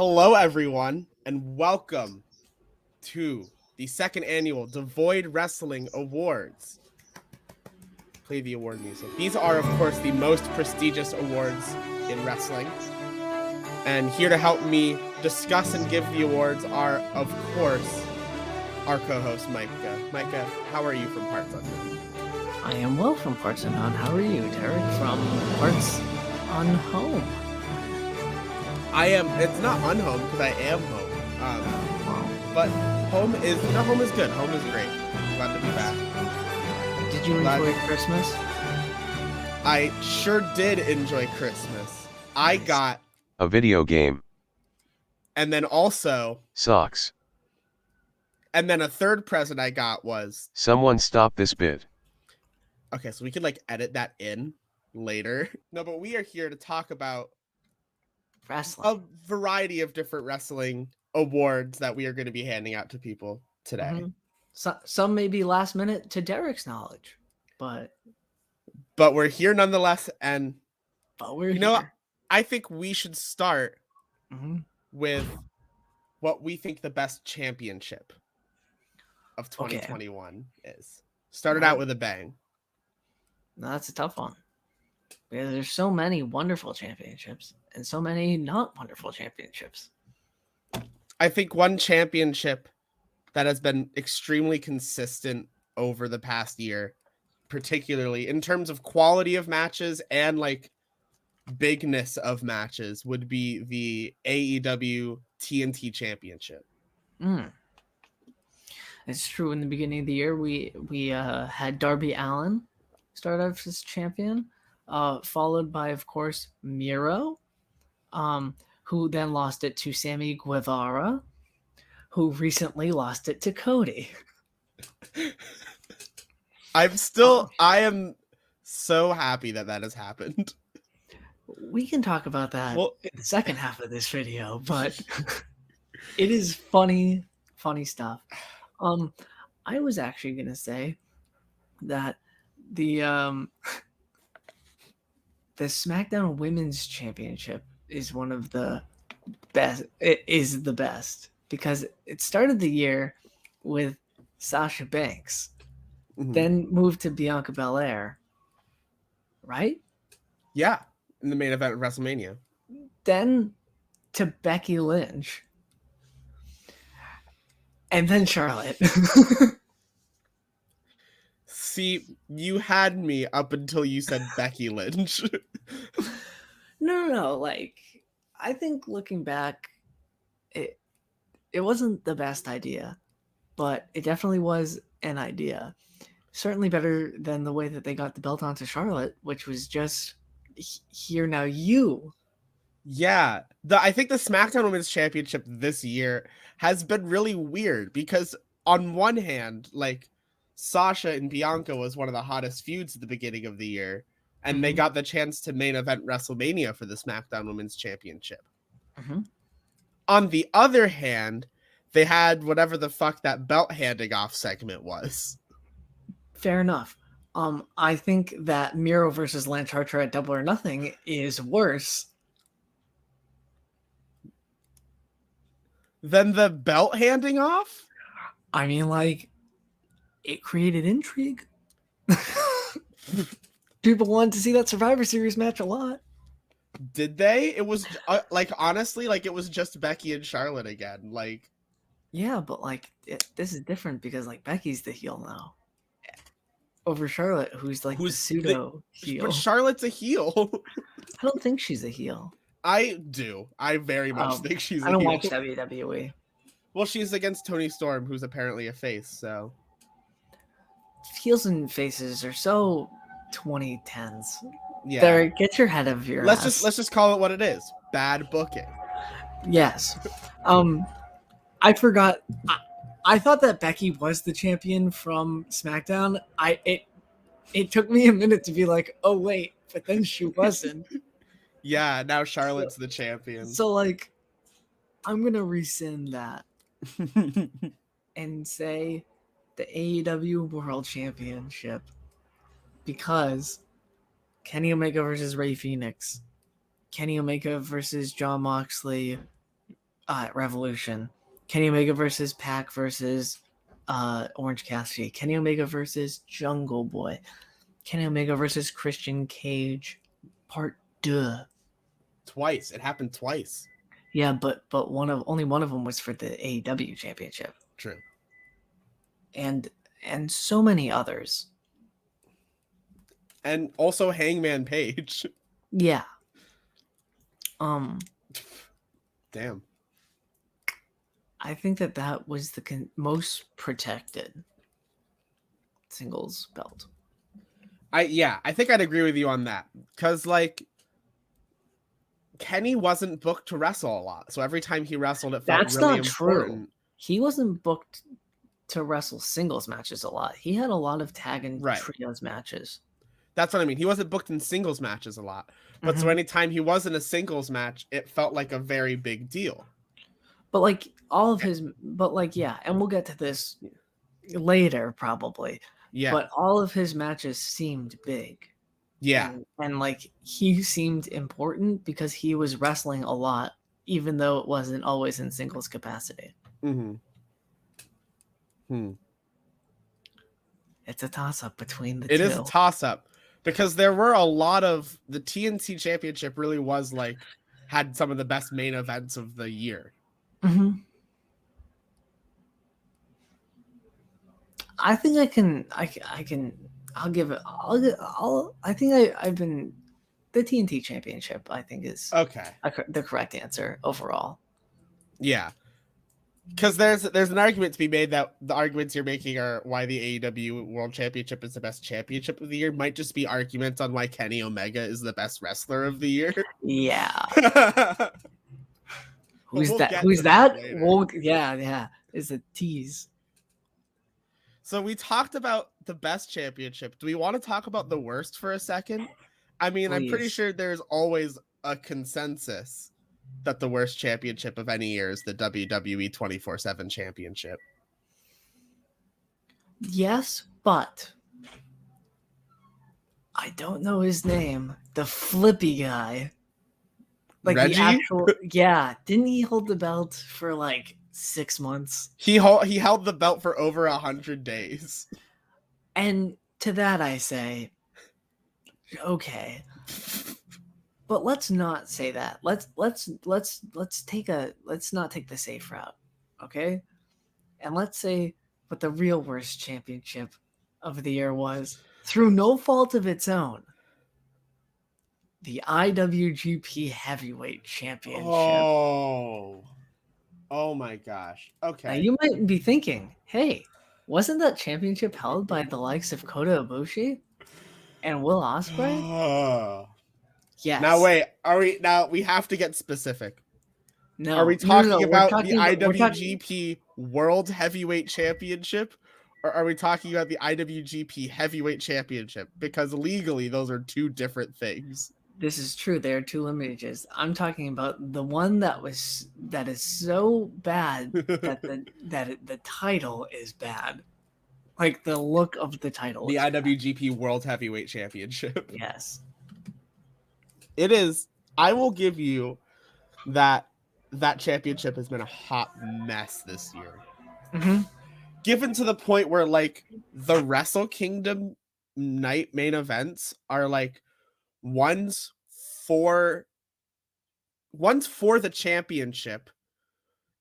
Hello, everyone, and welcome to the second annual Devoid Wrestling Awards. Play the award music. These are, of course, the most prestigious awards in wrestling. And here to help me discuss and give the awards are, of course, our co-host, Micah. Micah, how are you from Parts Unknown? I am well from Parts Unknown. How are you, Derrick, from Parts Unhome? It's not unhome because I am home. But home is good. Home is great. Glad to be back. Did you enjoy Christmas? I sure did enjoy Christmas. I got a video game. And then also socks. And then a third present I got was someone stop this bit. Okay, so we could edit that in later. No, but we are here to talk about wrestling. A variety of different wrestling awards that we are going to be handing out to people today. Mm-hmm. Some may be last minute to Derrick's knowledge, but we're here nonetheless. And we're here. I think we should start with what we think the best championship of 2021 is. Started out with a bang. No, that's a tough one. Because there's so many wonderful championships and so many not wonderful championships. I think one championship that has been extremely consistent over the past year, particularly in terms of quality of matches and bigness of matches, would be the Aew TNT Championship. It's true. In the beginning of the year, we had Darby Allin start off as champion, followed by, of course, Miro, who then lost it to Sammy Guevara, who recently lost it to Cody. I am so happy that has happened. We can talk about that in the second half of this video, but it is funny stuff. I was actually going to say that the Smackdown Women's Championship is one of the best. It is the best because it started the year with Sasha Banks, then moved to Bianca Belair, right? Yeah, in the main event of WrestleMania. Then to Becky Lynch. And then Charlotte. See, you had me up until you said Becky Lynch. No. I think looking back, it wasn't the best idea, but it definitely was an idea. Certainly better than the way that they got the belt onto Charlotte, which was just here now you. Yeah, I think the SmackDown Women's Championship this year has been really weird because on one hand, Sasha and Bianca was one of the hottest feuds at the beginning of the year, and they got the chance to main event WrestleMania for the SmackDown Women's Championship. On the other hand, they had whatever the fuck that belt handing off segment was. Fair enough. I think that Miro versus Lance Archer at Double or Nothing is worse than the belt handing off? I mean, it created intrigue. People wanted to see that Survivor Series match a lot. Did they? It was honestly, it was just Becky and Charlotte again. Yeah, but this is different because Becky's the heel now over Charlotte, who's the pseudo heel. But Charlotte's a heel. I don't think she's a heel. I do. I very much think she's a heel. I don't watch WWE. Well, she's against Toni Storm, who's apparently a face, so. Heels and faces are so 2010s. Yeah. Derrick, get your head out of your ass. Let's just call it what it is. Bad booking. Yes. I forgot. I thought that Becky was the champion from SmackDown. It took me a minute to be like, oh wait, but then she wasn't. Yeah, now Charlotte's the champion. So I'm gonna rescind that and say the AEW World Championship because Kenny Omega versus Rey Fenix, Kenny Omega versus Jon Moxley, Revolution. Kenny Omega versus Pac versus Orange Cassidy. Kenny Omega versus Jungle Boy. Kenny Omega versus Christian Cage. Part 2. Twice. It happened twice. Yeah, but only one of them was for the AEW championship. True. And so many others. And also Hangman Page. Yeah. Damn. I think that was the most protected singles belt. I think I'd agree with you on that. Because, like, Kenny wasn't booked to wrestle a lot. So every time he wrestled, it felt That's really not important. true. He wasn't booked to wrestle singles matches a lot. He had a lot of tag and trios matches. That's what I mean. He wasn't booked in singles matches a lot. But so anytime he was in a singles match, it felt like a very big deal. But like all of his, and we'll get to this later probably. Yeah. But all of his matches seemed big. Yeah. And like he seemed important because he was wrestling a lot, even though it wasn't always in singles capacity. It's a toss-up between the two. It is a toss-up because there were a lot of the TNT Championship really was like had some of the best main events of the year. I think I think I've been the TNT Championship. I think is the correct answer overall. Yeah. Because there's an argument to be made that the arguments you're making are why the AEW World Championship is the best championship of the year might just be arguments on why Kenny Omega is the best wrestler of the year. Yeah. Who's that? Well, yeah. It's a tease. So we talked about the best championship. Do we want to talk about the worst for a second? I mean, I'm pretty sure there's always a consensus that the worst championship of any year is the WWE 24/7 championship. Yes, but I don't know his name. The flippy guy. Like Reggie? the actual, didn't he hold the belt for like 6 months? He held the belt for over 100 days. And to that I say, okay. But let's not say that. Let's not take the safe route, okay? And let's say what the real worst championship of the year was, through no fault of its own, the Iwgp Heavyweight Championship. Oh my gosh. Okay. Now you might be thinking, hey, wasn't that championship held by the likes of Kota Ibushi and Will Ospreay? Yes. Now wait, we have to get specific. No. Are we talking about the IWGP World Heavyweight Championship? Or are we talking about the IWGP Heavyweight Championship? Because legally those are two different things. This is true. There are two lineages. I'm talking about the one that is so bad that the title is bad. Like the look of the title. The IWGP World Heavyweight Championship. Yes. It is. I will give you that championship has been a hot mess this year. Given to the point where like the Wrestle Kingdom night main events are like one's for the championship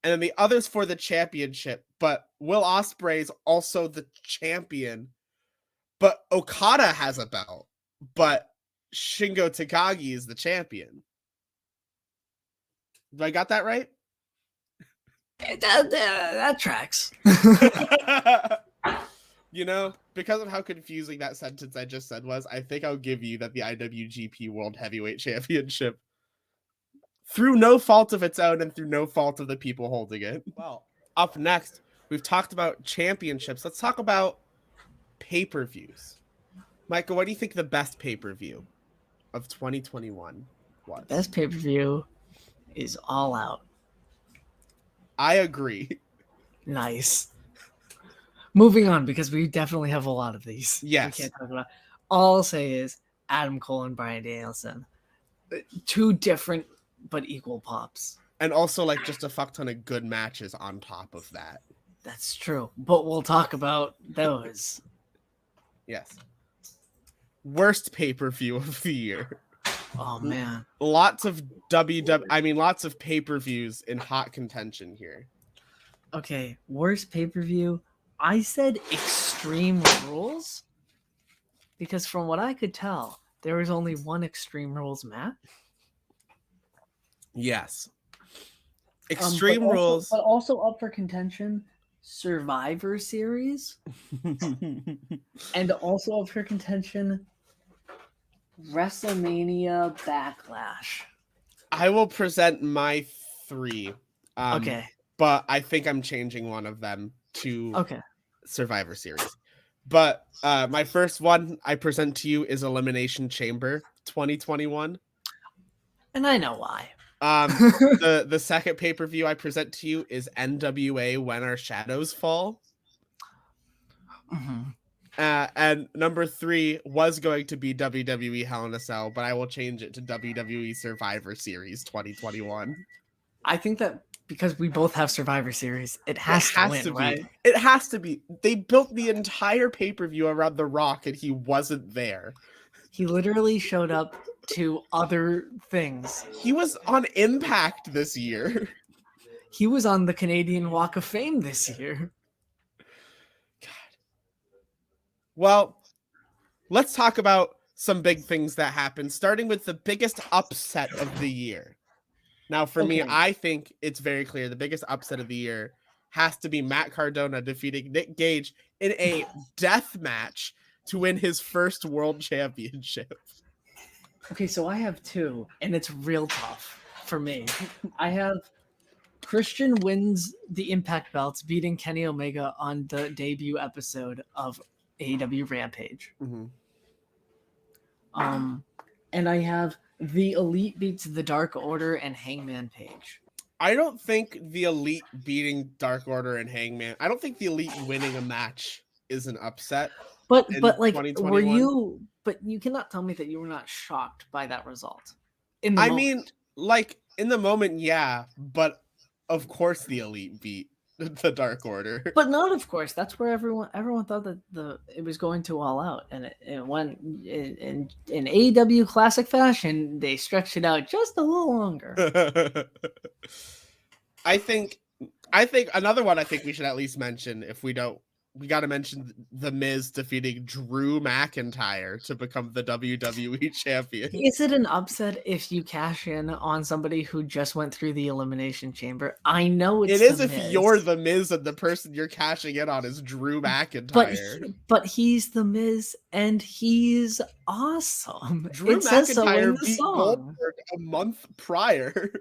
and then the other's for the championship, but Will Ospreay's also the champion, but Okada has a belt, but Shingo Takagi is the champion. Do I got that right? That tracks. You know, because of how confusing that sentence I just said was, I think I'll give you that the IWGP World Heavyweight Championship, through no fault of its own and through no fault of the people holding it. Well, up next, we've talked about championships. Let's talk about pay-per-views. Micah, what do you think the best pay-per-view of 2021 was? Best pay-per-view is All Out. I agree. Nice. Moving on, because we definitely have a lot of these. Yes. We can't talk about. All I'll say is Adam Cole and Bryan Danielson. Two different but equal pops. And also like just a fuck ton of good matches on top of that. That's true, but we'll talk about those. Yes. Worst pay-per-view of the year. Oh man. Lots of lots of pay-per-views in hot contention here. Okay, worst pay-per-view. I said Extreme Rules because from what I could tell, there was only one Extreme Rules match. Yes. Extreme but Rules. but also up for contention, Survivor Series, and also up for contention, WrestleMania Backlash. I will present my 3. Okay. But I think I'm changing one of them to Okay. Survivor Series. But my first one I present to you is Elimination Chamber 2021. And I know why. The second pay-per-view I present to you is NWA When Our Shadows Fall. Mm-hmm. And number 3 was going to be WWE Hell in a Cell, but I will change it to WWE Survivor Series 2021. I think that because we both have Survivor Series, it has to win, right? It has to be. They built the entire pay-per-view around The Rock and he wasn't there. He literally showed up to other things. He was on Impact this year. He was on the Canadian Walk of Fame this year. God. Well, let's talk about some big things that happened, starting with the biggest upset of the year. Now, for me, I think it's very clear the biggest upset of the year has to be Matt Cardona defeating Nick Gage in a death match to win his first world championship. Okay, so I have 2, and it's real tough for me. I have Christian wins the Impact belts, beating Kenny Omega on the debut episode of AEW Rampage. Mm-hmm. And I have the Elite beats the Dark Order and Hangman Page. I don't think the Elite beating Dark Order and Hangman. I don't think the Elite winning a match is an upset. But like, were 2021. you? But you cannot tell me that you were not shocked by that result. In the I moment. mean, like in the moment, yeah, but of course the Elite beat the Dark Order. But not, of course. That's where everyone thought that it was going to all out, and it went in AEW classic fashion. They stretched it out just a little longer. I think another one I think we should at least mention, if we don't, we got to mention The Miz defeating Drew McIntyre to become the WWE champion. Is it an upset if you cash in on somebody who just went through the Elimination Chamber? I know It is if you're The Miz and the person you're cashing in on is Drew McIntyre. But he's The Miz and he's awesome. Drew McIntyre beat Goldberg a month prior.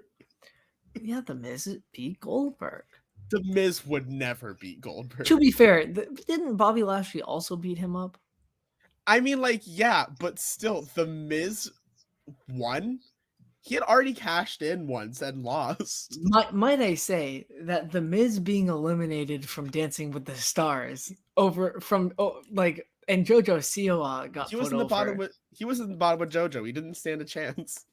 Yeah, The Miz beat Goldberg. The Miz would never beat Goldberg. To be fair, didn't Bobby Lashley also beat him up? I mean, like, yeah, but still, The Miz won. He had already cashed in once and lost. Might I say that The Miz being eliminated from Dancing with the Stars and JoJo Siwa got He was in the bottom with JoJo. He didn't stand a chance.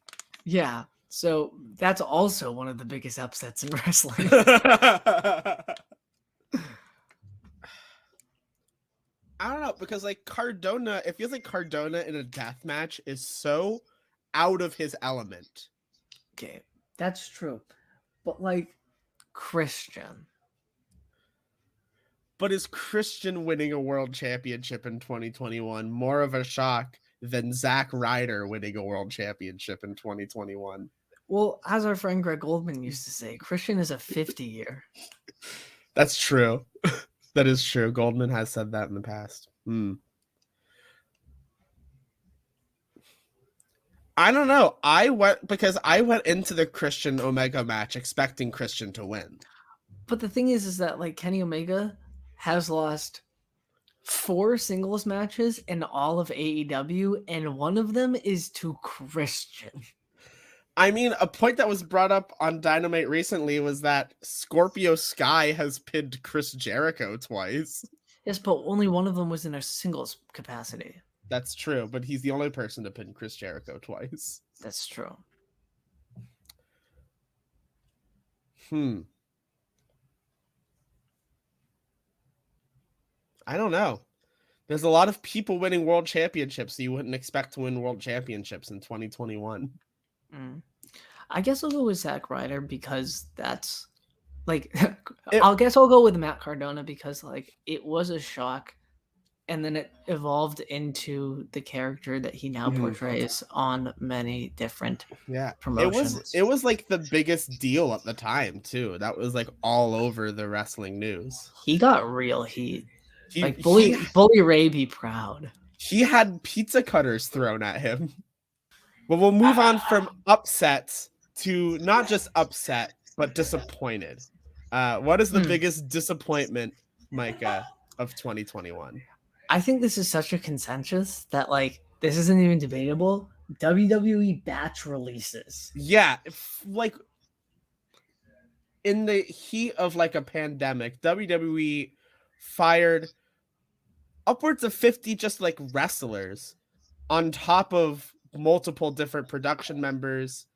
Yeah. So that's also one of the biggest upsets in wrestling. I don't know, because like Cardona, it feels like Cardona in a death match is so out of his element. Okay, that's true. But like Christian. But is Christian winning a world championship in 2021 more of a shock than Zack Ryder winning a world championship in 2021? Well, as our friend Greg Goldman used to say, Christian is a 50-year. That's true. That is true. Goldman has said that in the past. I don't know. I went into the Christian Omega match expecting Christian to win. But the thing is that like Kenny Omega has lost 4 singles matches in all of AEW, and one of them is to Christian. I mean, a point that was brought up on Dynamite recently was that Scorpio Sky has pinned Chris Jericho twice. Yes, but only one of them was in a singles capacity. That's true, but he's the only person to pin Chris Jericho twice. That's true. I don't know. There's a lot of people winning world championships that you wouldn't expect to win world championships in 2021. I guess I'll go with Zack Ryder because that's like I'll go with Matt Cardona because like it was a shock, and then it evolved into the character that he now portrays on many different promotions. It was like the biggest deal at the time too. That was like all over the wrestling news. He got real heat. Like Bully Ray be proud. He had pizza cutters thrown at him. But we'll move on from upsets to not just upset, but disappointed. What is the biggest disappointment, Micah, of 2021? I think this is such a consensus that like this isn't even debatable. WWE batch releases. Yeah, like in the heat of like a pandemic, WWE fired upwards of 50 just like wrestlers on top of multiple different production members,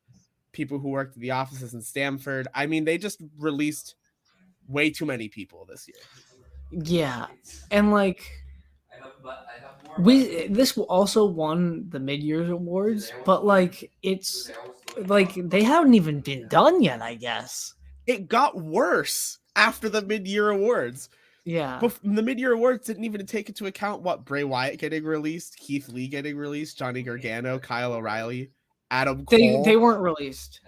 people who worked at the offices in Stamford. I mean, they just released way too many people this year. Yeah. And like this also won the mid-year awards, but like it's like they haven't even been done yet, I guess. It got worse after the mid-year awards. Yeah. But the mid-year awards didn't even take into account what Bray Wyatt getting released, Keith Lee getting released, Johnny Gargano, Kyle O'Reilly, Adam Cole. They weren't released.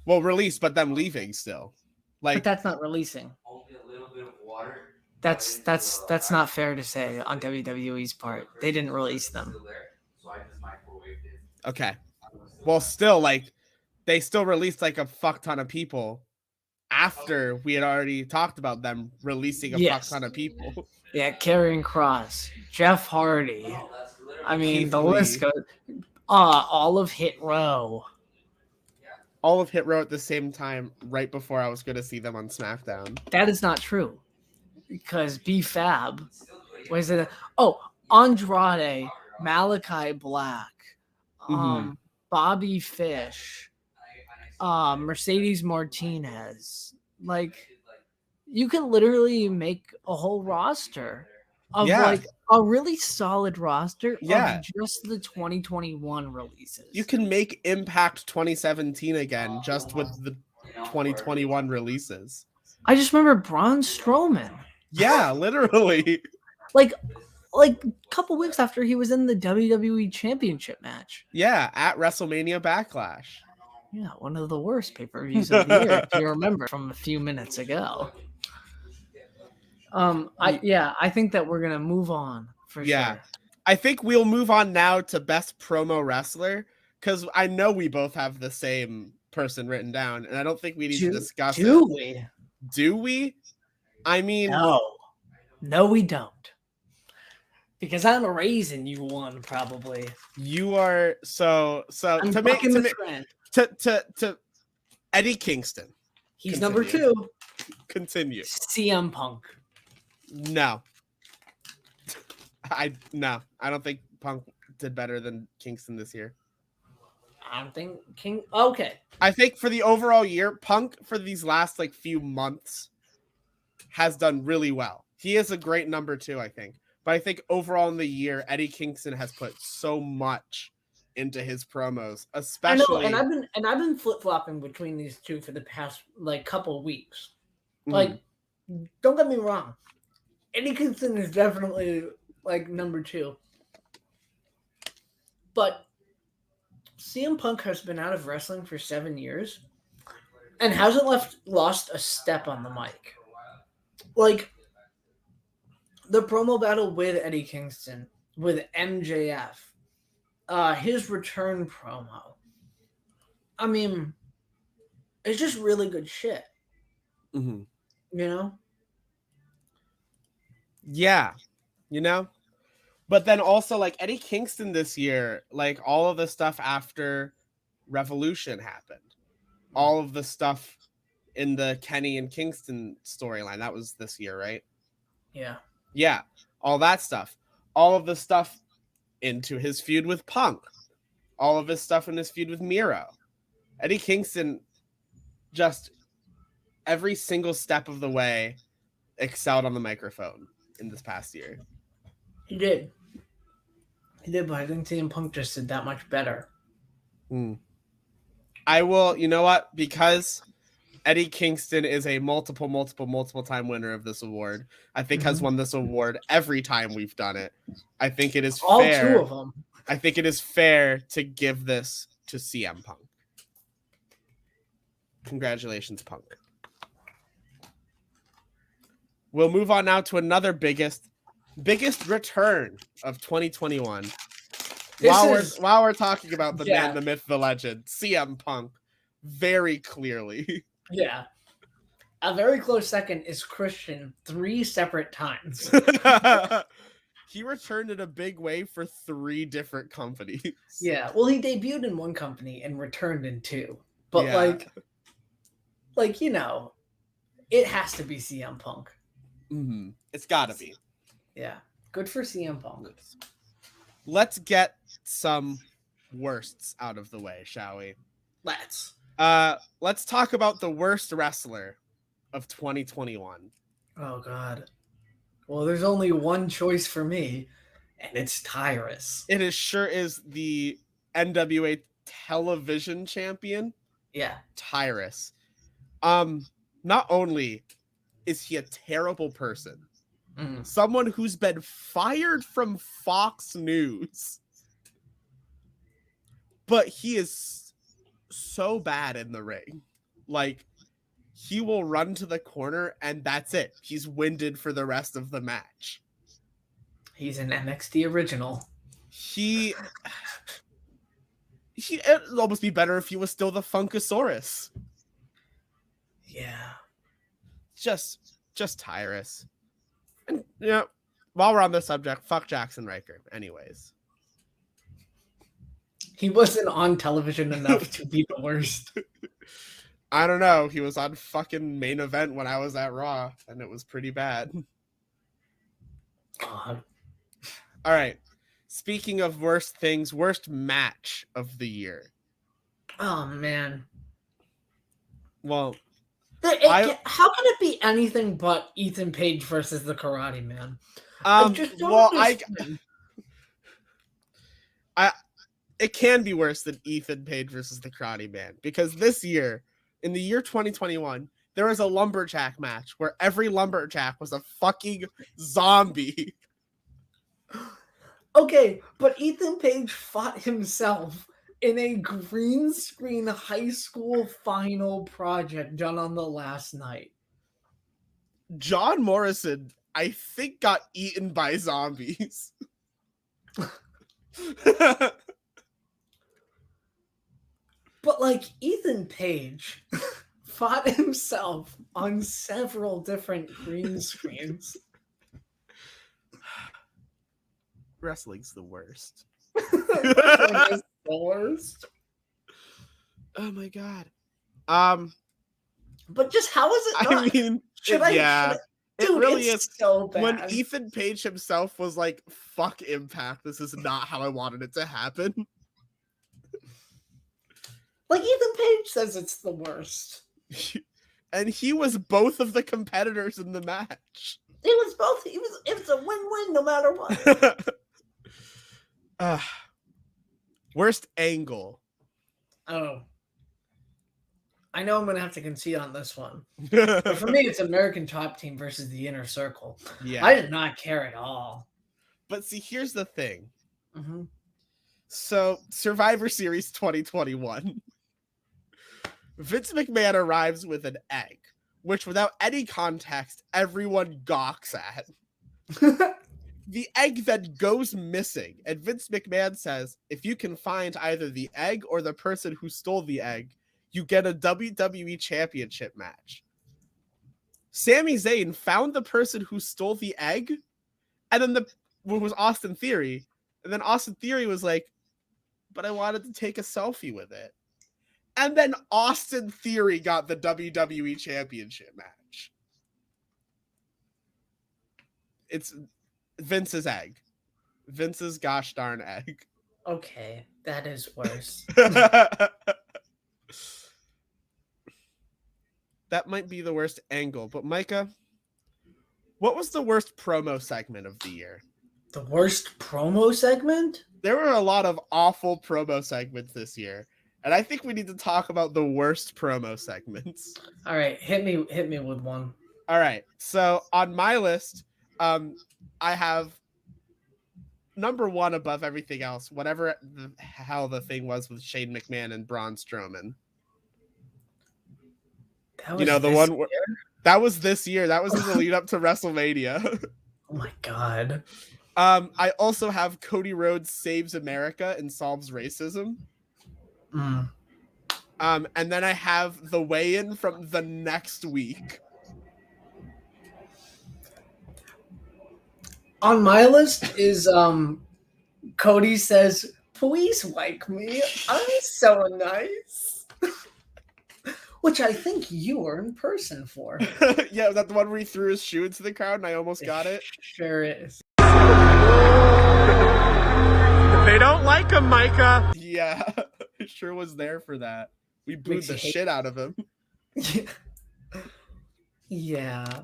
Well, released, but them leaving still. Like, but that's not releasing. Only a little bit of water. That's not fair to say on WWE's part. They didn't release them. Okay. Well, still, like, they still released like a fuck ton of people after we had already talked about them releasing a fuck ton of people. Yeah, Karrion Kross, Jeff Hardy. I mean, the list goes. All of Hit Row. All of Hit Row at the same time, right before I was going to see them on SmackDown. That is not true. Because B-Fab was it? Andrade, Malachi Black, Bobby Fish, Mercedes Martinez. Like, you can literally make a whole roster of like a really solid roster of just the 2021 releases. You can make Impact 2017 again just with the 2021 releases. I just remember Braun Strowman. Yeah, literally. Like a couple weeks after he was in the WWE Championship match. Yeah, at WrestleMania Backlash. Yeah, one of the worst pay-per-views of the year, if you remember from a few minutes ago. I think that we're gonna move on for sure. I think we'll move on now to best promo wrestler because I know we both have the same person written down, and I don't think we need to discuss it. Do we? Do we? I mean, no, we don't. Because I'm raising you one probably. You are so I'm to make the trend. To Eddie Kingston. He's number 2. Continue. CM Punk. No. I don't think Punk did better than Kingston this year. I don't think okay. I think for the overall year, Punk for these last like few months has done really well. He is a great number 2, I think. But I think overall in the year, Eddie Kingston has put so much into his promos, especially. I know, and I've been flip-flopping between these two for the past like couple of weeks. Like, don't get me wrong, Eddie Kingston is definitely like number 2. But CM Punk has been out of wrestling for 7 years and hasn't lost a step on the mic. Like, the promo battle with Eddie Kingston, with MJF, his return promo. I mean, it's just really good shit. You know? Yeah. You know? But then also, like, Eddie Kingston this year, like, all of the stuff after Revolution happened. All of the stuff in the Kenny and Kingston storyline. That was this year, right? Yeah. Yeah. All that stuff. All of the stuff into his feud with Punk. All of his stuff in his feud with Miro. Eddie Kingston just every single step of the way excelled on the microphone in this past year. He did. But I think CM Punk just did that much better. I will, you know what? Because Eddie Kingston is a multiple time winner of this award. I think has won this award every time we've done it. I think it is all fair. 2 of them. I think it is fair to give this to CM Punk. Congratulations, Punk. We'll move on now to another biggest return of 2021. While we're talking about the man, the myth, the legend, CM Punk, very clearly. Yeah. A very close second is Christian 3 separate times. He returned in a big way for 3 different companies. Yeah. Well, he debuted in one company and returned in 2. But like you know, it has to be CM Punk. Mm-hmm. It's gotta be. Yeah. Good for CM Punk. Let's get some worsts out of the way, shall we? Let's Talk about the worst wrestler of 2021. Oh God. Well, there's only one choice for me, and it's Tyrus. It is the NWA television champion. Yeah. Tyrus. Not only is he a terrible person, someone who's been fired from Fox News, but he is so bad in the ring. Like, he will run to the corner and that's it. He's winded for the rest of the match. He's an NXT original. It'd almost be better if he was still the Funkasaurus. Yeah. Just Tyrus. And while we're on this subject, fuck Jackson Riker. Anyways. He wasn't on television enough to be the worst. I don't know. He was on fucking Main Event when I was at Raw, and it was pretty bad. God. All right. Speaking of worst things, worst match of the year. Oh, man. Well, how can it be anything but Ethan Page versus the Karate Man? It can be worse than Ethan Page versus the Karate Man, because this year, in the year 2021, there was a lumberjack match where every lumberjack was a fucking zombie. Okay, but Ethan Page fought himself in a green screen high school final project done on the last night. John Morrison, I think, got eaten by zombies. But, like, Ethan Page fought himself on several different green screens. Wrestling's the worst. Wrestling is the worst. Oh my god. But just how is it not? I mean, Dude, it really is so bad. When Ethan Page himself was like, fuck Impact, this is not how I wanted it to happen. Like, Ethan Page says it's the worst. And he was both of the competitors in the match. It was a win-win no matter what. Worst angle. Oh. I know I'm going to have to concede on this one. But for me, it's American Top Team versus the Inner Circle. Yeah. I did not care at all. But see, here's the thing. Mm-hmm. So, Survivor Series 2021. Vince McMahon arrives with an egg, which without any context, everyone gawks at. The egg then goes missing, and Vince McMahon says, if you can find either the egg or the person who stole the egg, you get a WWE Championship match. Sami Zayn found the person who stole the egg, and then it was Austin Theory, and then Austin Theory was like, but I wanted to take a selfie with it. And then Austin Theory got the WWE Championship match. It's Vince's egg. Vince's gosh darn egg. Okay, that is worse. that might be the worst angle. But Micah, what was the worst promo segment of the year? The worst promo segment? There were a lot of awful promo segments this year, and I think we need to talk about the worst promo segments. All right, hit me with one. All right, so on my list, I have number one above everything else, whatever the hell the thing was with Shane McMahon and Braun Strowman. You know, the one where, that was this year. That was in the lead up to WrestleMania. Oh my god. I also have Cody Rhodes saves America and solves racism. Mm. And then I have the weigh-in from the next week. On my list is Cody says, "Please like me. I'm so nice." Which I think you were in person for. Yeah, was that the one where he threw his shoe into the crowd and I almost got it? Sure is. They don't like him, Micah. Yeah, I sure was there for that. We booed Makes the you hate- shit out of him. Yeah.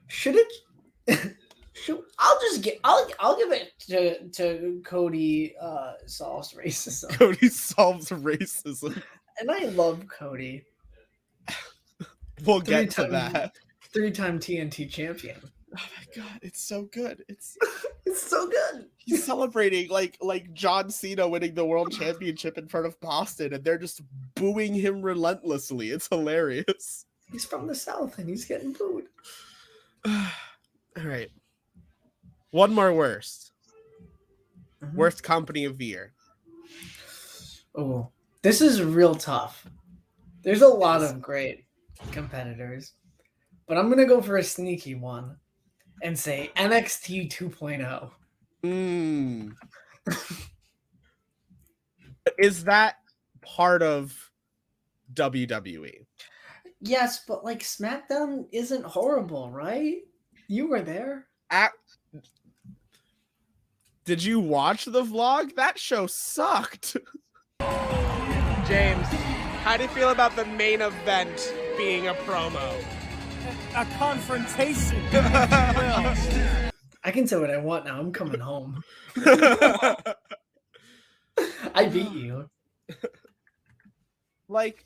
Should it? I'll give it to Cody solves racism. Cody solves racism. And I love Cody. We'll get to that. 3-time TNT champion. Oh my god, it's so good. It's so good. He's celebrating like John Cena winning the world championship in front of Boston, and they're just booing him relentlessly. It's hilarious. He's from the South and he's getting booed. All right. One more worst. Mm-hmm. Worst company of the year. Oh, this is real tough. There's a lot of great competitors, but I'm gonna go for a sneaky one and say NXT 2.0. Is that part of WWE? Yes, but like SmackDown isn't horrible, right? You were there. Did you watch the vlog? That show sucked. James, how do you feel about the main event being a promo? A confrontation. I can say what I want now. I'm coming home. I beat you. Like,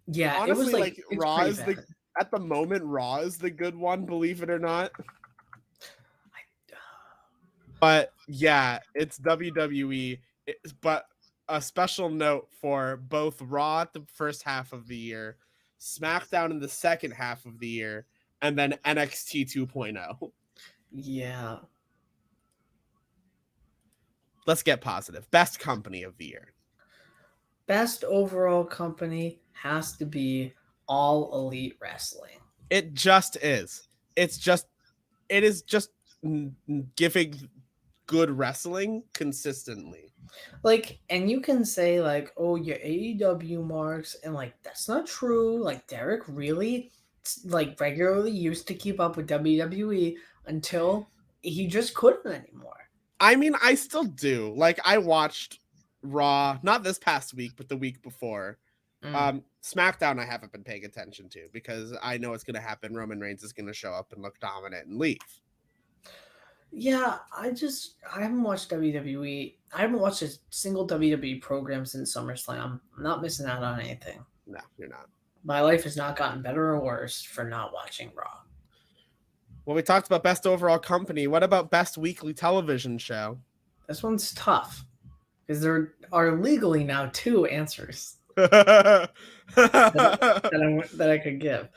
yeah, honestly, it was like it's Raw pretty is bad. at the moment, Raw is the good one, believe it or not. But yeah, it's WWE. But a special note for both Raw at the first half of the year, SmackDown in the second half of the year, and then NXT 2.0. Yeah. Let's get positive. Best company of the year. Best overall company has to be All Elite Wrestling. It just is. It is just giving good wrestling consistently. Like, and you can say like, oh, your AEW marks, and like that's not true. Like Derrick really like regularly used to keep up with WWE until he just couldn't anymore. I mean, I still do. Like, I watched Raw, not this past week, but the week before. SmackDown I haven't been paying attention to because I know it's going to happen. Roman Reigns is going to show up and look dominant and leave. Yeah, I haven't watched WWE. I haven't watched a single WWE program since SummerSlam. I'm not missing out on anything. No, you're not. My life has not gotten better or worse for not watching Raw. Well, we talked about best overall company. What about best weekly television show? This one's tough because there are legally now 2 answers It's that I could give.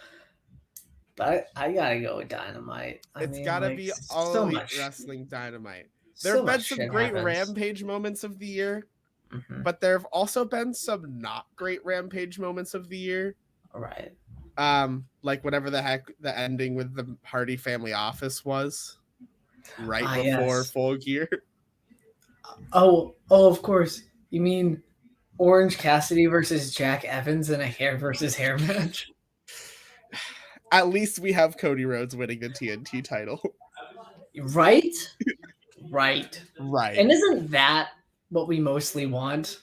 But I gotta go with Dynamite. gotta be All Elite Wrestling Dynamite. There have been some great Rampage moments of the year, but there have also been some not great Rampage moments of the year. Right. Like whatever the heck the ending with the Hardy family office was, right before yes. Full Gear. Oh, of course. You mean Orange Cassidy versus Jack Evans in a hair versus hair match? At least we have Cody Rhodes winning the TNT title. Right? Right. Right. And isn't that what we mostly want?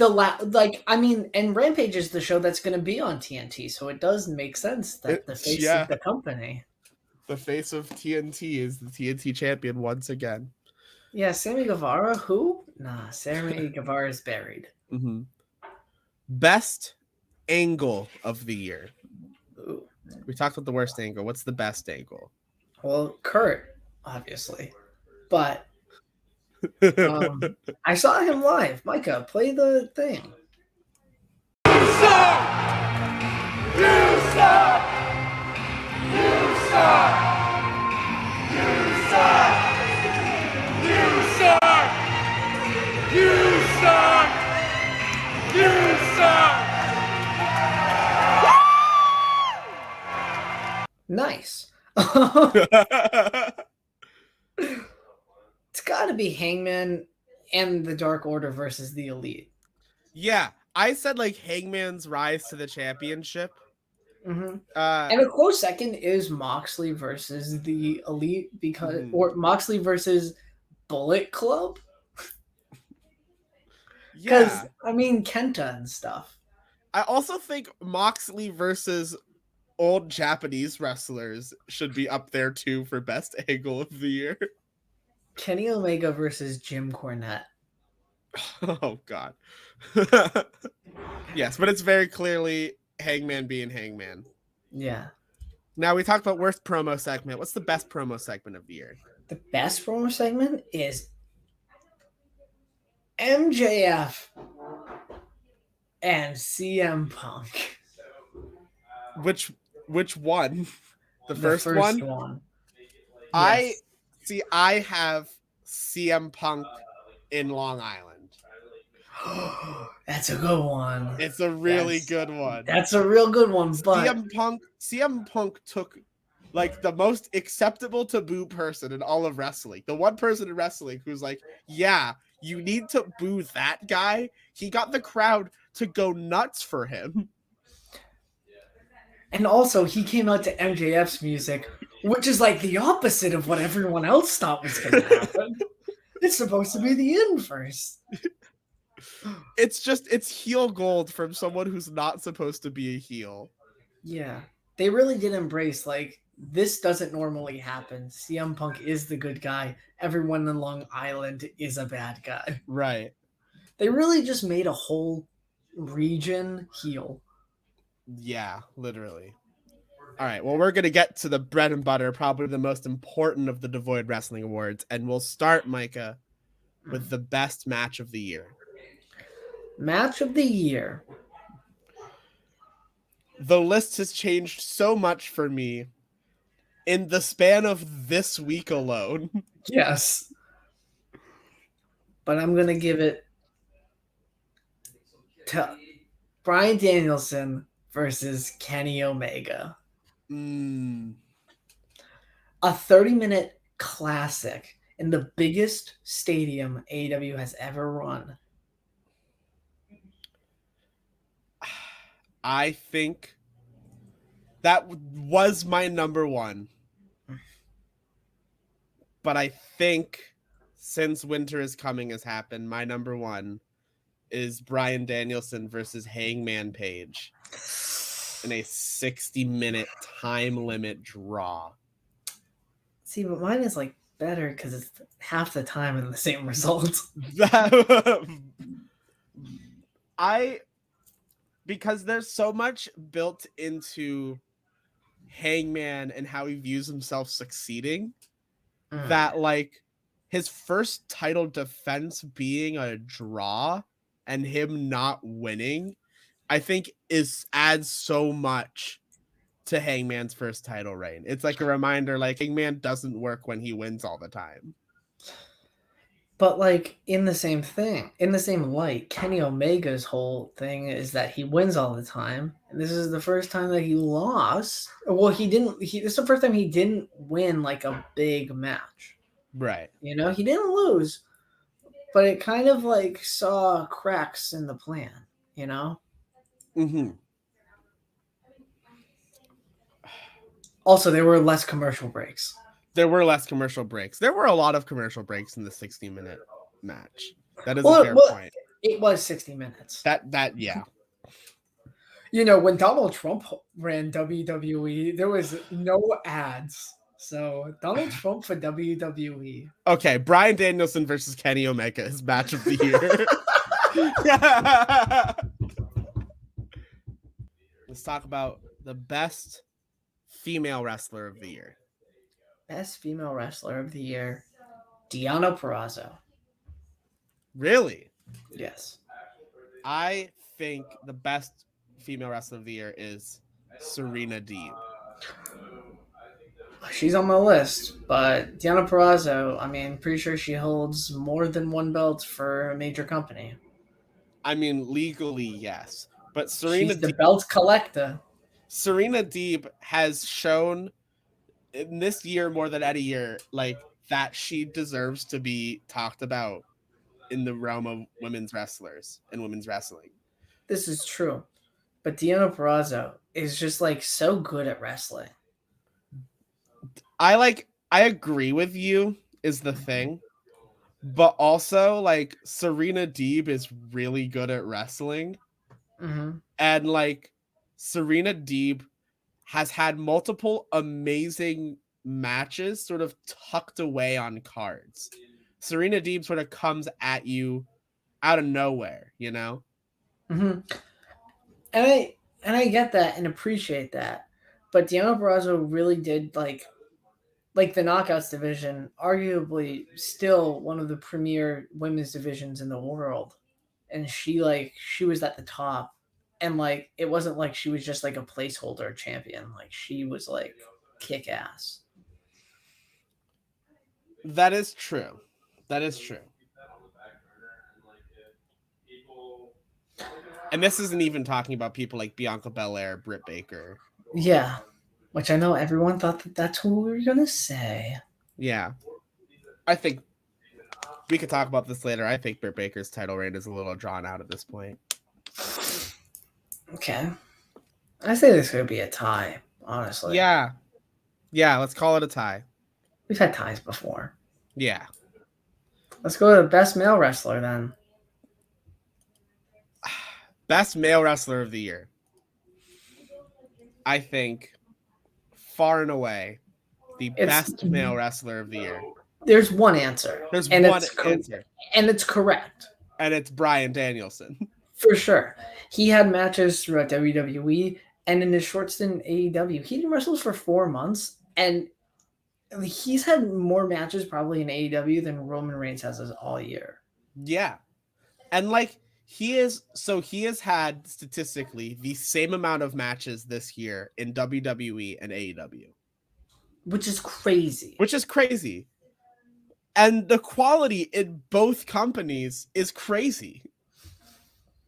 and Rampage is the show that's going to be on TNT, so it does make sense that the face of the company. The face of TNT is the TNT champion once again. Yeah, Sammy Guevara, who? Nah, Sammy Guevara is buried. Mm-hmm. Best angle of the year. Ooh. We talked about the worst angle. What's the best angle? Well, Kurt, obviously. But I saw him live. Micah, play the thing. You suck! You suck! You suck! You suck! You suck! You suck! You suck! Nice. It's got to be Hangman and the Dark Order versus the Elite. Yeah, I said like Hangman's rise to the championship. Mm-hmm. And a close second is Moxley versus the Elite or Moxley versus Bullet Club. Because I mean Kenta and stuff. I also think Moxley versus old Japanese wrestlers should be up there too for best angle of the year. Kenny Omega versus Jim Cornette. Oh God. Yes, but it's very clearly Hangman being Hangman. Yeah. Now we talked about worst promo segment. What's the best promo segment of the year? The best promo segment is MJF and CM Punk. Which one? The first one? Yes. I have CM Punk in Long Island. That's a good one. It's a really good one. That's a real good one. But CM Punk took like the most acceptable to boo person in all of wrestling. The one person in wrestling who's like, yeah, you need to boo that guy. He got the crowd to go nuts for him. And also, he came out to MJF's music, which is like the opposite of what everyone else thought was going to happen. It's supposed to be the inverse. It's heel gold from someone who's not supposed to be a heel. Yeah. They really did embrace, like, this doesn't normally happen. CM Punk is the good guy. Everyone in Long Island is a bad guy. Right. They really just made a whole region heel. Yeah, literally. All right, well, we're going to get to the bread and butter, probably the most important of the Devoid Wrestling Awards, and we'll start, Micah, with the best match of the year. Match of the year. The list has changed so much for me in the span of this week alone. Yes. But I'm going to give it to Bryan Danielson versus Kenny Omega. A 30-minute classic in the biggest stadium AEW has ever run. I think that was my number one. But I think since Winter is Coming has happened, my number one is Bryan Danielson versus Hangman Page in a 60-minute time limit draw. See, but mine is like better because it's half the time and the same result. Because there's so much built into Hangman and how he views himself succeeding that like his first title defense being a draw and him not winning, I think adds so much to Hangman's first title reign. It's like a reminder, like Hangman doesn't work when he wins all the time. But like in the same light, Kenny Omega's whole thing is that he wins all the time. And this is the first time that he lost. Well, this is the first time he didn't win like a big match. Right. You know, he didn't lose. But it kind of like saw cracks in the plan, you know? Mm-hmm. Also, there were less commercial breaks. There were less commercial breaks. There were a lot of commercial breaks in the 60-minute match. That is a fair point. It was 60 minutes. Yeah. You know, when Donald Trump ran WWE, there was no ads. So Donald Trump for WWE. Okay, Bryan Danielson versus Kenny Omega is match of the year. Let's talk about the best female wrestler of the year. Best female wrestler of the year, Deonna Perazzo. Really? Yes. I think the best female wrestler of the year is Serena Deeb. She's on my list, but Deonna Perazzo, I mean, pretty sure she holds more than one belt for a major company. I mean, legally, yes. But Serena She's the Deeb, belt collector. Serena Deeb has shown in this year more than any year, like, that she deserves to be talked about in the realm of women's wrestlers and women's wrestling. This is true. But Deonna Perazzo is just like so good at wrestling. I agree with you is the thing. But also, like, Serena Deeb is really good at wrestling. Mm-hmm. And, like, Serena Deeb has had multiple amazing matches sort of tucked away on cards. Serena Deeb sort of comes at you out of nowhere, you know? Mm-hmm. And I get that and appreciate that. But Deonna Perazzo really did like the Knockouts division, arguably still one of the premier women's divisions in the world. And she was at the top. And like it wasn't like she was just like a placeholder champion. Like she was like kick ass. That is true. That is true. And this isn't even talking about people like Bianca Belair, Britt Baker. Yeah. Which I know everyone thought that's who we were going to say. Yeah. I think we could talk about this later. I think Britt Baker's title reign is a little drawn out at this point. Okay. I say this could be a tie, honestly. Yeah. Yeah, let's call it a tie. We've had ties before. Yeah. Let's go to the best male wrestler then. Best male wrestler of the year. I think far and away the best male wrestler of the year. There's one answer. There's one answer. And it's correct. And it's Bryan Danielson. For sure. He had matches throughout WWE and in his short stint in AEW. He didn't wrestle for 4 months, and he's had more matches probably in AEW than Roman Reigns has all year. Yeah. And like he has had statistically the same amount of matches this year in WWE and AEW. Which is crazy. And the quality in both companies is crazy.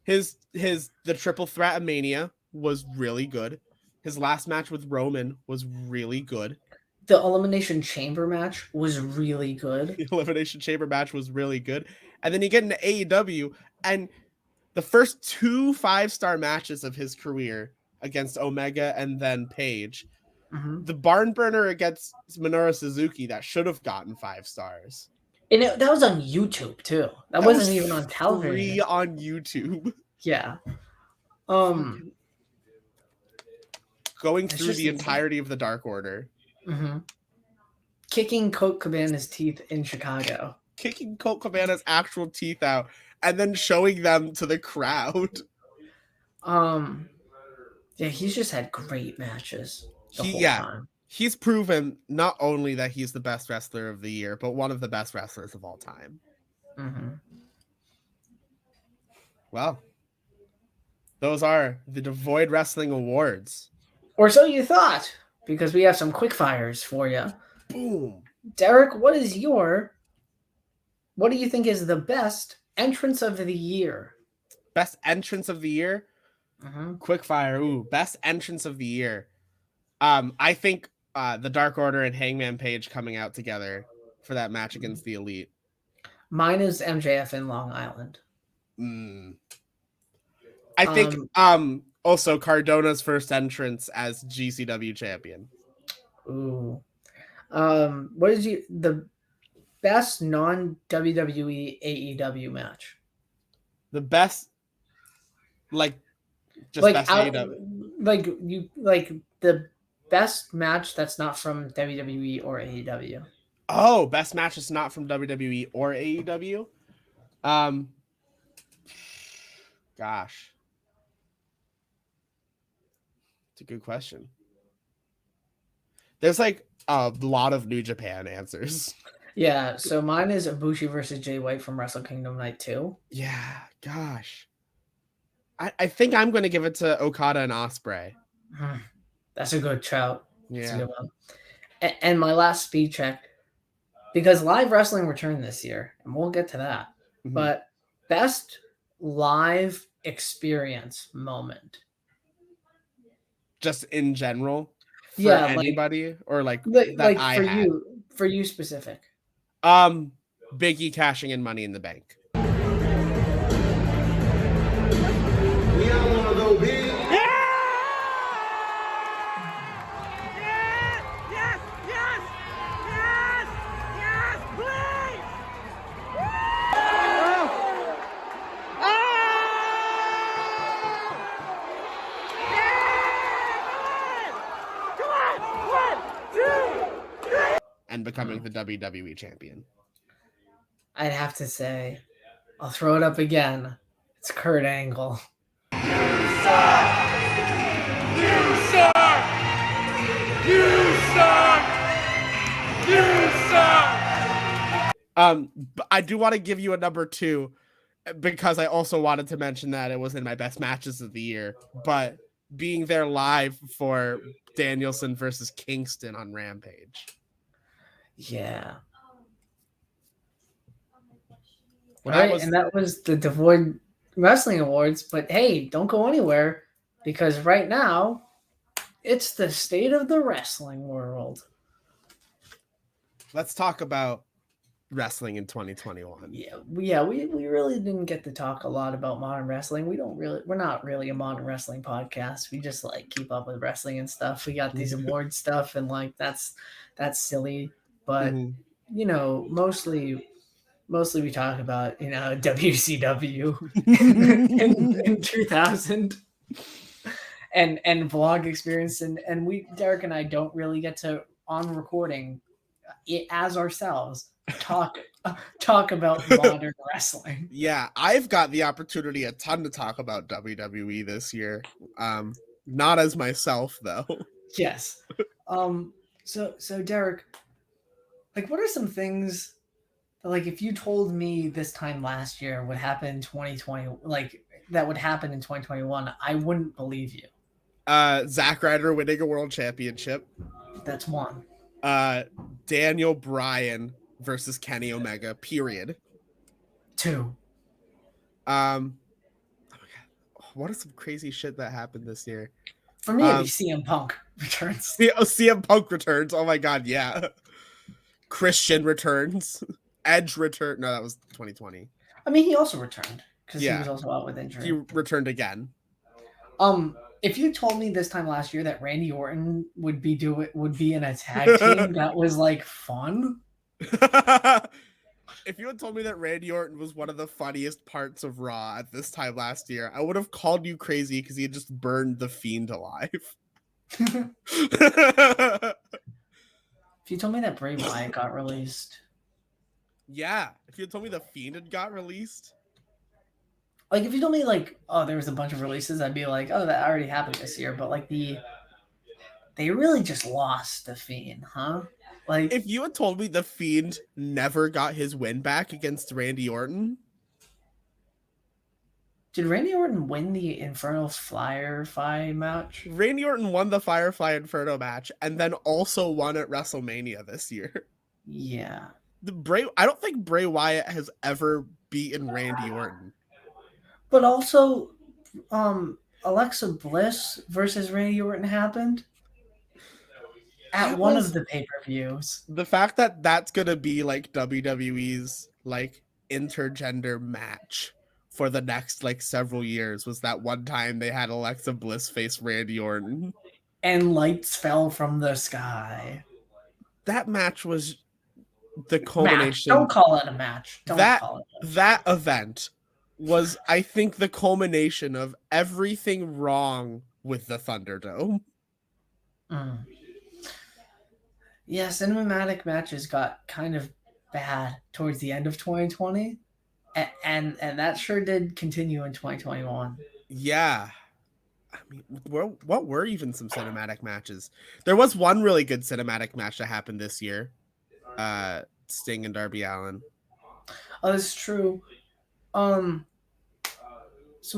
The triple threat of Mania was really good. His last match with Roman was really good. The Elimination Chamber match was really good. The Elimination Chamber match was really good. And then you get into AEW, and the first 2 5-star matches of his career against Omega and then Page, the barn burner against Minoru Suzuki that should have gotten 5 stars. And that was on YouTube too. That wasn't even on television. Free on YouTube. Yeah. Going through the entirety of the Dark Order. Mm-hmm. Kicking Colt Cabana's teeth in Chicago. Kicking Colt Cabana's actual teeth out and then showing them to the crowd. Yeah, he's just had great matches the whole time. He's proven not only that he's the best wrestler of the year, but one of the best wrestlers of all time. Mm-hmm. Well, those are the Devoid Wrestling Awards. Or so you thought, because we have some quick fires for you. Boom. Derek, what do you think is the best entrance of the year? Best entrance of the year? Mm-hmm. Quick fire. Ooh, best entrance of the year. I think the Dark Order and Hangman Page coming out together for that match against the Elite. Mine is MJF in Long Island. I think also Cardona's first entrance as GCW champion. Ooh. What is the best non-WWE AEW match? The best, like, just Like best out, AEW. like the best match that's not from WWE or AEW. Oh, best match is not from WWE or AEW. Gosh, it's a good question. There's like a lot of New Japan answers. Yeah, so mine is Ibushi versus Jay White from Wrestle Kingdom Night 2. Yeah, gosh. I think I'm going to give it to Okada and Ospreay. That's a good shout. That's a Yeah. good one. And my last speed check, because live wrestling returned this year, and we'll get to that. Mhm. But best live experience moment. Just in general, for Yeah, like- anybody, or like Like, that I had. for you specific. Biggie cashing in Money in the Bank. We all want to go big. And becoming the WWE champion. I'd have to say, I'll throw it up again. It's Kurt Angle. You suck! You suck! You suck! But I do want to give you a number 2 because I also wanted to mention that it was in my best matches of the year. But being there live for Danielson versus Kingston on Rampage. Yeah. When Right, and that was the Devoid Wrestling Awards. But hey, don't go anywhere, because right now it's the state of the wrestling world. Let's talk about wrestling in 2021. Yeah, we really didn't get to talk a lot about modern wrestling. We're not really a modern wrestling podcast. We just like keep up with wrestling and stuff. We got these award stuff, and like that's silly. But you know, mostly we talk about, you know, WCW in 2000 and vlog experience, and we, Derek and I, don't really get to, on recording it as ourselves, talk about modern wrestling. Yeah, I've got the opportunity a ton to talk about WWE this year. Not as myself though. Yes. So Derek, like, what are some things that, like, if you told me this time last year would happen in 2020, like that would happen in 2021, I wouldn't believe you. Zack Ryder winning a world championship. That's one. Daniel Bryan versus Kenny Omega, period. 2. Oh my god, what is some crazy shit that happened this year? For me, it'd be CM Punk returns. CM Punk returns. Oh my god, yeah. Christian returns. Edge return. No, that was 2020. I mean, he also returned because Yeah. he was also out with injury. He returned again. If you told me this time last year that Randy Orton would be in a tag team that was like fun. If you had told me that Randy Orton was one of the funniest parts of Raw at this time last year, I would have called you crazy because he had just burned the Fiend alive. If you told me that Bray Wyatt got released. Yeah, if you had told me the Fiend had got released. Like, if you told me, like, oh, there was a bunch of releases, I'd be like, oh, that already happened this year. But, like, they really just lost the Fiend, huh? Like, If you had told me the Fiend never got his win back against Randy Orton. did Randy Orton win the Infernal Firefly match? Randy Orton won the Firefly Inferno match and then also won at WrestleMania this year. Yeah. I don't think Bray Wyatt has ever beaten Randy Orton. But also, Alexa Bliss versus Randy Orton happened at That one was- of the pay-per-views. The fact that that's gonna be like WWE's like intergender match for the next like several years was that one time they had Alexa Bliss face Randy Orton. And lights fell from the sky. That match was the Match. culmination. Don't call it a match. Don't That- call it a match. That event was, I think, the culmination of everything wrong with the Thunderdome. Mm. Yeah, cinematic matches got kind of bad towards the end of 2020, and that sure did continue in 2021. Yeah. I mean, what were even some cinematic matches? There was one really good cinematic match that happened this year. Sting and Darby Allin. Oh, that's true. Some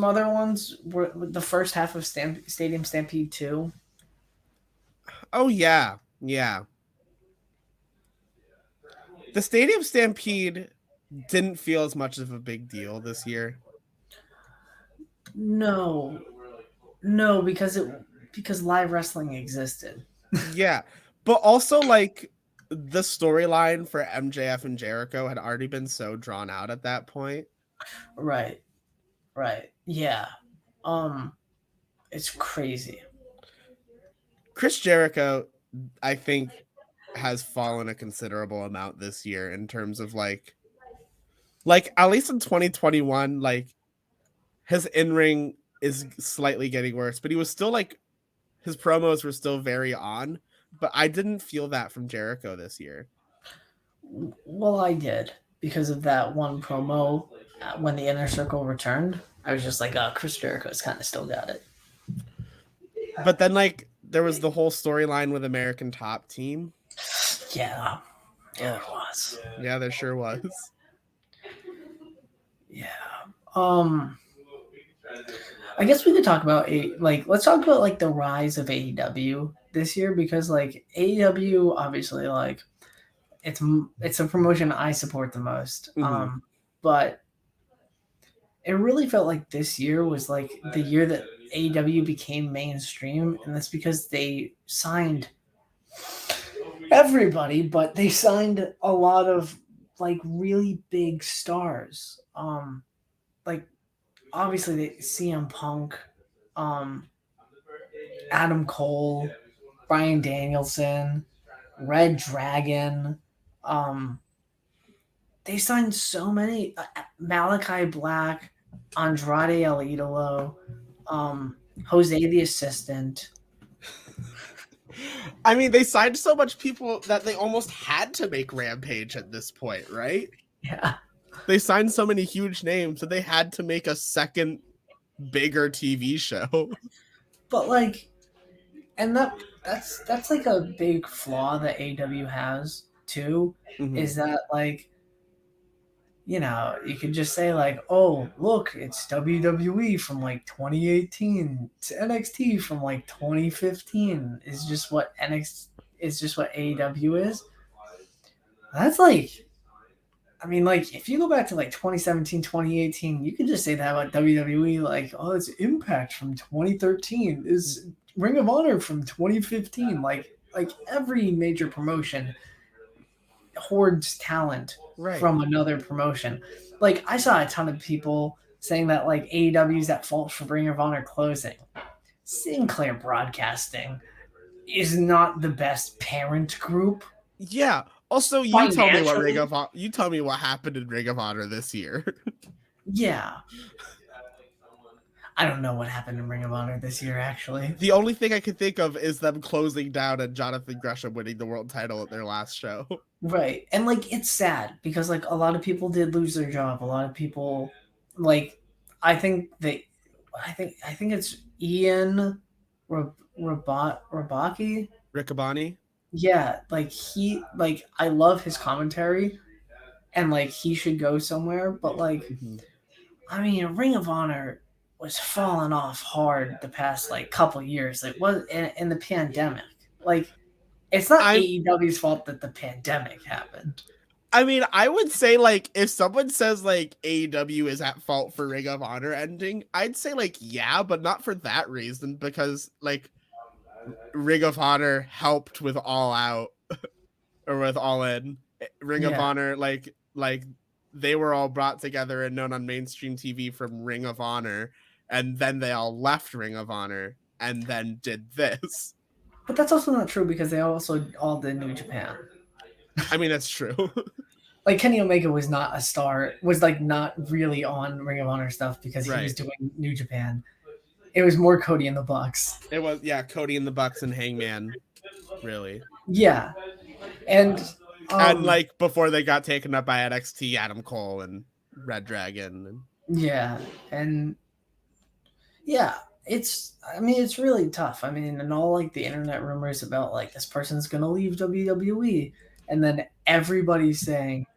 other ones were the first half of Stadium Stampede 2. Oh yeah, yeah. The Stadium Stampede didn't feel as much of a big deal this year. No, because live wrestling existed. Yeah, but also like the storyline for MJF and Jericho had already been so drawn out at that point. Right. Yeah. It's crazy. Chris Jericho, I think, has fallen a considerable amount this year in terms of like at least in 2021, like his in-ring is slightly getting worse, but he was still like his promos were still very on, but I didn't feel that from Jericho this year. Well, I did because of that one promo when the Inner Circle returned. I was just like, oh, Chris Jericho's kind of still got it. But then like there was the whole storyline with American Top Team. Yeah, there was. Yeah, there sure was. Yeah. I guess we could talk about let's talk about like the rise of AEW this year, because like AEW obviously like it's a promotion I support the most. Mhm. But it really felt like this year was like the year that AEW became mainstream, and that's because they signed everybody, but they signed a lot of like really big stars. Like obviously the CM Punk, Adam Cole, Bryan Danielson, Red Dragon. They signed so many. Malachi Black, Andrade El Idolo, Jose the Assistant. I mean, they signed so much people that they almost had to make Rampage at this point, right? Yeah. They signed so many huge names that they had to make a second bigger TV show. But like, and that's like a big flaw that AEW has too, is that like, you know, you can just say like, oh, look, it's WWE from like 2018 to NXT from like 2015 is just what AEW is. That's like, I mean, like, if you go back to like 2017, 2018, you could just say that about WWE, like, oh, it's Impact from 2013, is Ring of Honor from 2015. Like every major promotion hoards talent from another promotion. Like, I saw a ton of people saying that like AEW is at fault for Ring of Honor closing. Sinclair Broadcasting is not the best parent group. Yeah. Also, you tell me what happened in Ring of Honor this year. Yeah. I don't know what happened in Ring of Honor this year, actually. The only thing I can think of is them closing down and Jonathan Gresham winning the world title at their last show. Right. And like, it's sad because like a lot of people did lose their job. A lot of people, like, I think it's Ian Rabaki. Riccaboni. Yeah, like I love his commentary, and like he should go somewhere. But like, I mean, Ring of Honor was falling off hard the past like couple years. It was in the pandemic. Like, it's not AEW's fault that the pandemic happened. I mean, I would say like if someone says like AEW is at fault for Ring of Honor ending, I'd say like yeah, but not for that reason, because like Ring of Honor helped with All Out or with All In. Ring of Honor, like they were all brought together and known on mainstream TV from Ring of Honor, and then they all left Ring of Honor and then did this. But that's also not true because they also all did New Japan. I mean, that's true. like Kenny Omega was not a star, was like not really on Ring of Honor stuff because he was Right. doing New Japan. It was more Cody and the Bucks. It was, yeah, Cody and the Bucks and Hangman, really. Yeah. And like before they got taken up by NXT, Adam Cole and Red Dragon. Yeah. And yeah, it's really tough. I mean, and all like the internet rumors about like this person's gonna leave WWE, and then everybody's saying,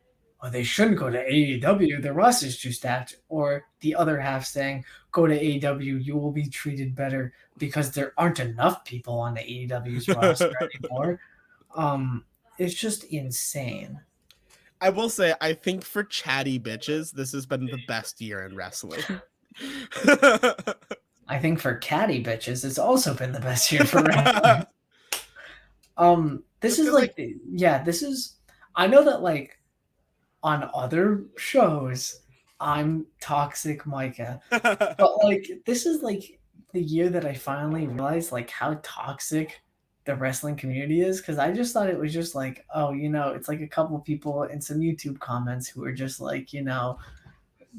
well, they shouldn't go to AEW, their roster's too stacked, or the other half saying, go to AEW, you will be treated better because there aren't enough people on the AEW's roster anymore. It's just insane. I will say, I think for chatty bitches, this has been the best year in wrestling. I think for catty bitches, it's also been the best year for wrestling. This is like, this is, I know that like on other shows, I'm Toxic Micah, but like this is like the year that I finally realized like how toxic the wrestling community is, because I just thought it was just like, oh, it's like a couple people in some YouTube comments who are just like,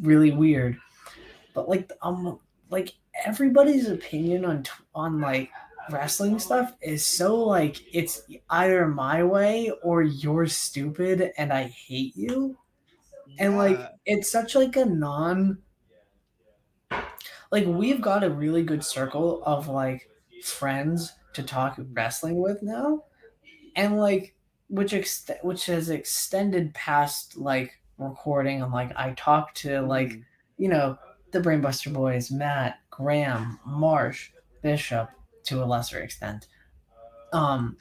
really weird, but like everybody's opinion on like wrestling stuff is so like it's either my way or you're stupid and I hate you. And like it's such like a like we've got a really good circle of like friends to talk wrestling with now, and like which has extended past like recording, and like I talk to like the Brainbuster Boys, Matt, Graham, Marsh, Bishop to a lesser extent, and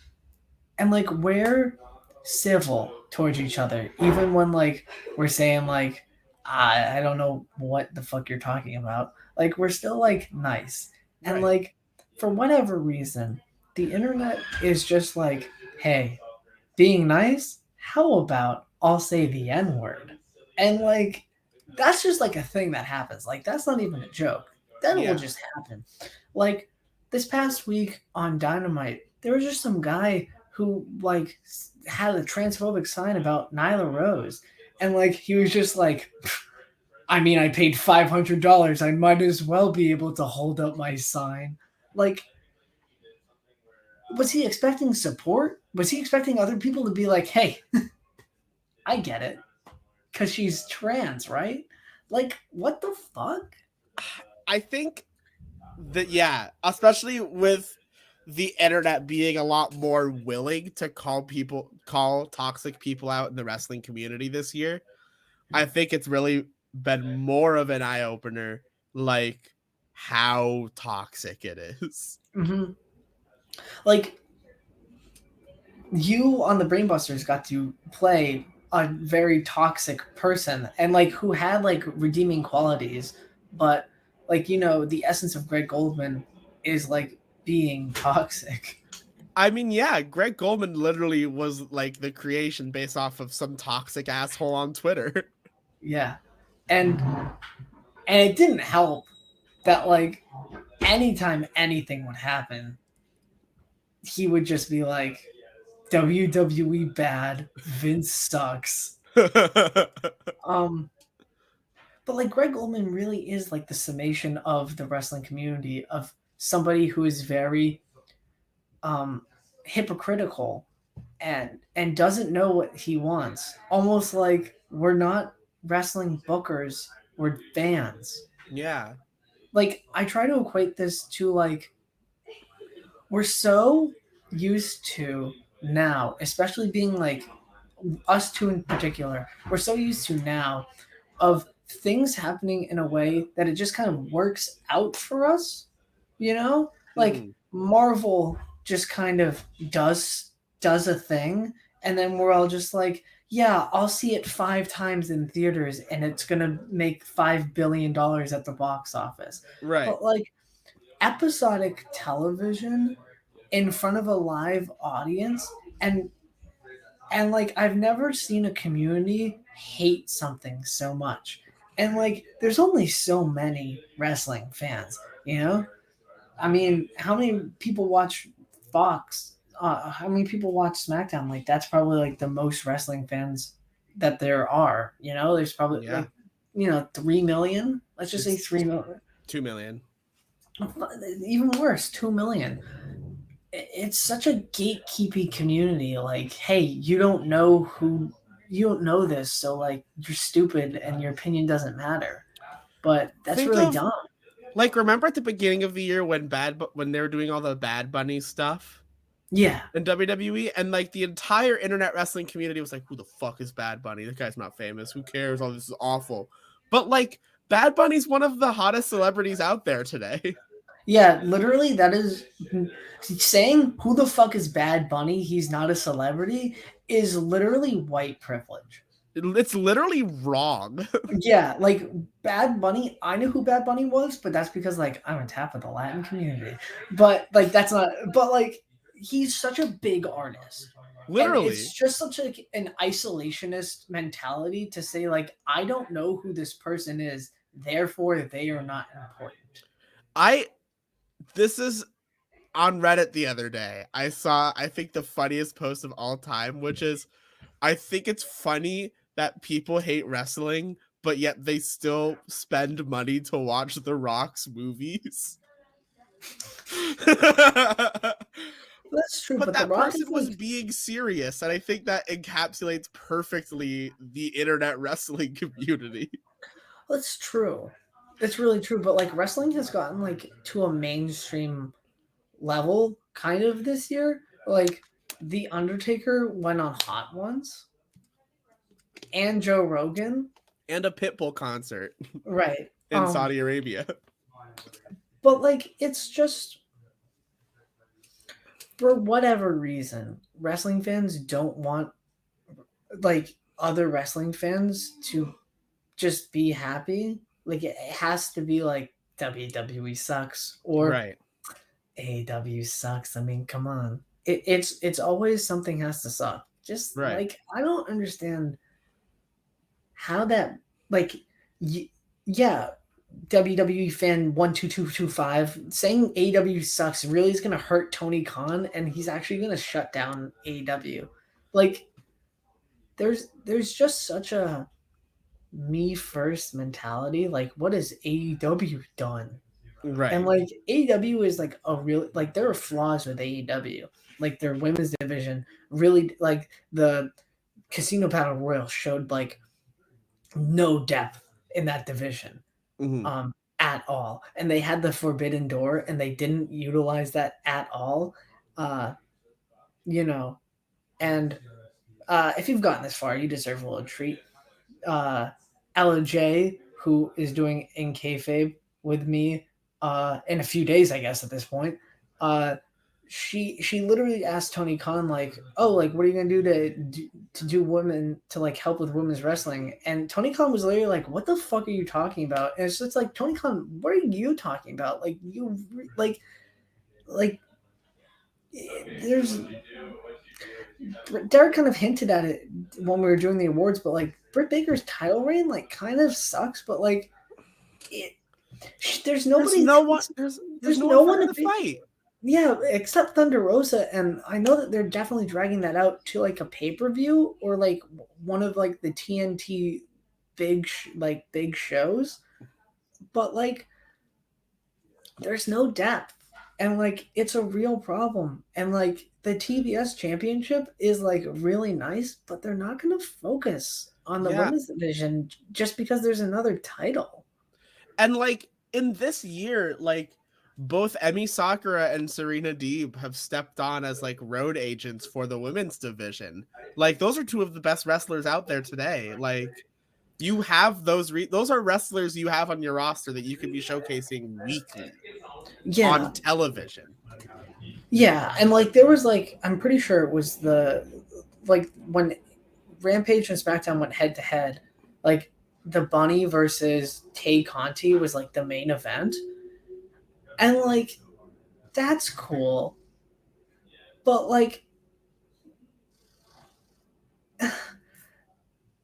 like we're civil towards each other even when like we're saying like I don't know what the fuck you're talking about, like we're still like nice. And Right. like for whatever reason the internet is just like, hey, being nice, how about I'll say the N-word? And like that's just like a thing that happens. Like that's not even a joke. That will just happen. Like this past week on Dynamite, there was just some guy who like had a transphobic sign about Nyla Rose, and like he was just like, I mean, I paid $500. I might as well be able to hold up my sign. Like, was he expecting support? Was he expecting other people to be like, hey, I get it, because she's trans, right? Like, what the fuck? I think that, yeah, especially with the internet being a lot more willing to call toxic people out in the wrestling community this year, I think it's really been more of an eye-opener, like how toxic it is. Mm-hmm. Like, you on the Brainbusters got to play a very toxic person, and like who had like redeeming qualities, but like the essence of Greg Goldman is like being toxic. I mean, yeah, Greg Goldman literally was like the creation based off of some toxic asshole on Twitter. Yeah. And it didn't help that like anytime anything would happen, he would just be like, WWE bad, Vince sucks. But like Greg Goldman really is like the summation of the wrestling community, of somebody who is very hypocritical and doesn't know what he wants. Almost like we're not wrestling bookers, we're fans. Yeah. Like I try to equate this to like we're so used to now, especially being like us two in particular, we're so used to now of things happening in a way that it just kind of works out for us, like Marvel just kind of does a thing, and then we're all just like, yeah, I'll see it 5 times in theaters and it's gonna make $5 billion at the box office. Right. But like episodic television in front of a live audience, and like I've never seen a community hate something so much. And like there's only so many wrestling fans, I mean, how many people watch Fox? How many people watch Smackdown? Like that's probably like the most wrestling fans that there are. You know, there's probably Yeah. like 3 million. Let's just say It's 3 million. 2 million. Even worse, 2 million. It's such a gatekeeping community. Like, hey, you don't know this, so like you're stupid and your opinion doesn't matter. But that's Think really of- dumb. Like, remember at the beginning of the year when they were doing all the Bad Bunny stuff Yeah. in WWE, and like the entire internet wrestling community was like, "Who the fuck is Bad Bunny? This guy's not famous. Who cares? All this is awful." But like, Bad Bunny's one of the hottest celebrities out there today. Yeah, literally, that is saying who the fuck is Bad Bunny? He's not a celebrity is literally white privilege. It's literally wrong. Yeah, like Bad Bunny, I knew who Bad Bunny was, but that's because like I'm on top of the Latin community. But like that's not. But like he's such a big artist. Literally, And it's just such like an isolationist mentality to say like I don't know who this person is, therefore they are not important. This is on Reddit the other day. I saw, I think, the funniest post of all time, which is, I think it's funny that people hate wrestling, but yet they still spend money to watch The Rock's movies. That's true, But but that the Rock person is was like, being serious, and I think that encapsulates perfectly the internet wrestling community. that's true. It's really true, but like wrestling has gotten like to a mainstream level kind of this year. Like The Undertaker went on Hot Ones and Joe Rogan. And a Pitbull concert Right. in Saudi Arabia. But like it's just for whatever reason, wrestling fans don't want like other wrestling fans to just be happy. Like it has to be like WWE sucks or Right. AEW sucks. I mean, come on. It's always something has to suck. Just Right. like I don't understand how that like yeah, WWE fan 12225 saying AEW sucks really is gonna hurt Tony Khan and he's actually gonna shut down AEW. Like there's just such a me first mentality. Like what has AEW done? Right. And like AEW is like a real like there are flaws with AEW. Like their women's division really like the Casino Battle Royal showed like no depth in that division at all. And they had the Forbidden Door and they didn't utilize that at all. You know, and if you've gotten this far, you deserve a little treat. LJ, who is doing in kayfabe with me in a few days, I guess at this point, she literally asked Tony Khan like, "Oh, like what are you gonna do to do women to like help with women's wrestling?" And Tony Khan was literally like, "What the fuck are you talking about?" And it's just like Tony Khan, what are you talking about? Like you like there's Derek kind of hinted at it when we were doing the awards, but like Britt Baker's title reign like kind of sucks, but like there's nobody. There's no one to fight. Yeah, except Thunder Rosa, and I know that they're definitely dragging that out to like a pay-per-view or like one of like the TNT big shows, but like there's no depth, and like it's a real problem, and like the TBS championship is like really nice, but they're not going to focus on the women's division just because there's another title. And like in this year, like both Emi Sakura and Serena Deeb have stepped on as like road agents for the women's division. Like those are two of the best wrestlers out there today. Like you have those are wrestlers you have on your roster that you can be showcasing weekly on television. Yeah, and like there was like I'm pretty sure it was like when Rampage and SmackDown went head to head, like the Bunny versus Tay Conti was like the main event. And like that's cool. But like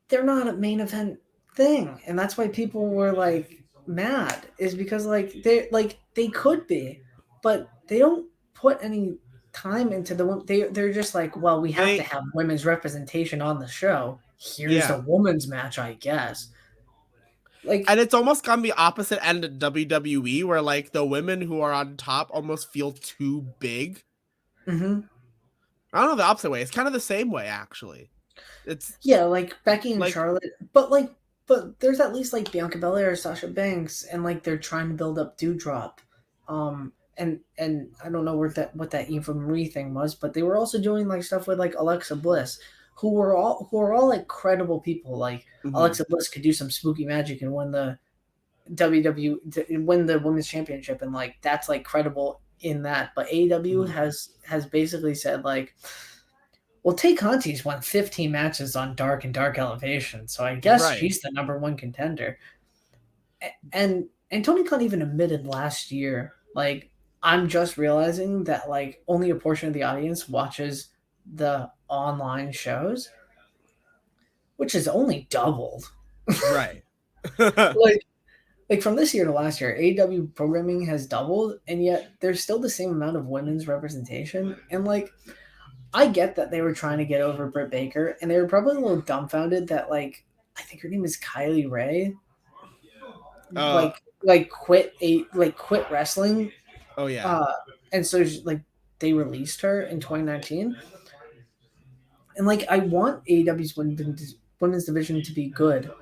they're not a main event thing. And that's why people were like mad, is because like they could be, but they don't put any time into they're just like, well, we have to have women's representation on the show. here's the women's match, I guess. Like, and it's almost gone the opposite end of WWE, where like the women who are on top almost feel too big. mm-hmm. I don't know the opposite way. It's kind of the same way, actually. It's like Becky and like, Charlotte, but there's at least like Bianca Belair or Sasha Banks, and like they're trying to build up Dewdrop. And I don't know what that Eva Marie thing was, but they were also doing like stuff with like Alexa Bliss, who are all like credible people. Like Alexa Bliss could do some spooky magic and win the win the women's championship, and like that's like credible in that. But AEW has basically said like, well, Tay Conti's won 15 matches on Dark and Dark Elevation, so I guess she's the number one contender. And Tony Khan even admitted last year, like, I'm just realizing that like only a portion of the audience watches the online shows, which is only doubled. Right. like from this year to last year, AEW programming has doubled, and yet there's still the same amount of women's representation. And like, I get that they were trying to get over Britt Baker, and they were probably a little dumbfounded that like, I think her name is Kylie Ray, quit wrestling. Oh yeah. And so like they released her in 2019, and like I want AEW's women's division to be good,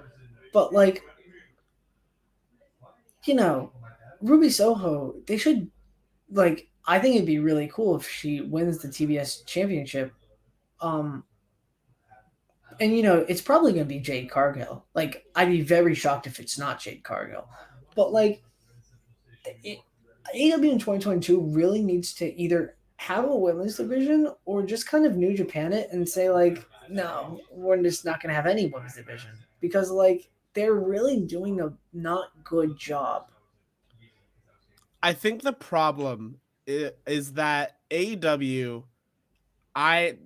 but like, you know, Ruby Soho, they should like. I think it'd be really cool if she wins the TBS championship. And you know, it's probably going to be Jade Cargill. Like, I'd be very shocked if it's not Jade Cargill. But like, AEW in 2022 really needs to either have a women's division or just kind of New Japan it and say like, no, we're just not going to have any women's division, because like they're really doing a not good job. I think the problem is that AEW, I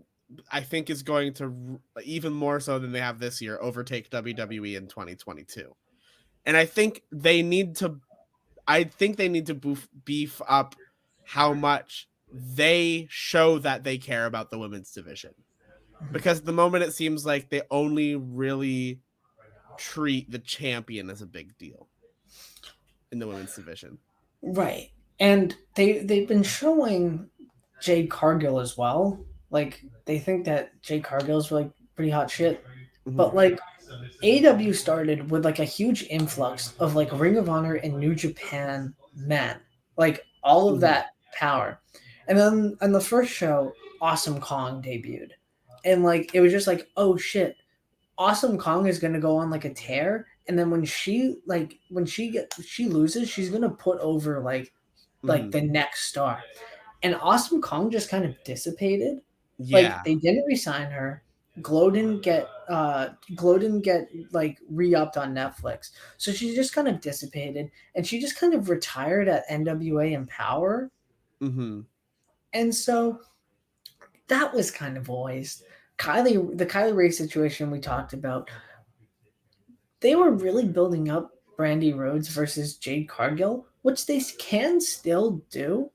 think is going to, even more so than they have this year, overtake WWE in 2022. And I think they need to beef up how much they show that they care about the women's division. Because at the moment it seems like they only really treat the champion as a big deal in the women's division. Right. And they've been showing Jade Cargill as well. Like, they think that Jade Cargill's like pretty hot shit. Mm-hmm. But like, AEW started with like a huge influx of like Ring of Honor and New Japan men. Like, all of that power. And then on the first show, Awesome Kong debuted. And like, it was just like, oh shit, Awesome Kong is gonna go on like a tear. And then when she loses, she's gonna put over like the next star. And Awesome Kong just kind of dissipated. Yeah. Like, they didn't resign her. Glow didn't get like re-upped on Netflix. So she just kind of dissipated, and she just kind of retired at NWA Empower. Mm-hmm. And so that was kind of always the Kylie Ray situation we talked about. They were really building up Brandy Rhodes versus Jade Cargill, which they can still do.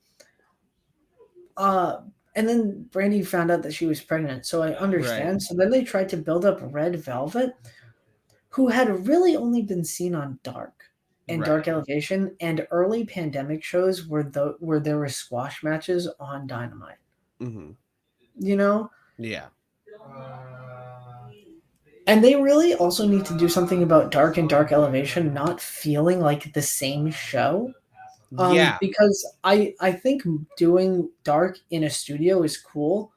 And then Brandy found out that she was pregnant, so I understand. Right. So then they tried to build up Red Velvet, who had really only been seen on Dark and Dark Elevation and early pandemic shows where there were squash matches on Dynamite. Mm-hmm. You know? Yeah. And they really also need to do something about Dark and Dark Elevation not feeling like the same show. Because I think doing Dark in a studio is cool,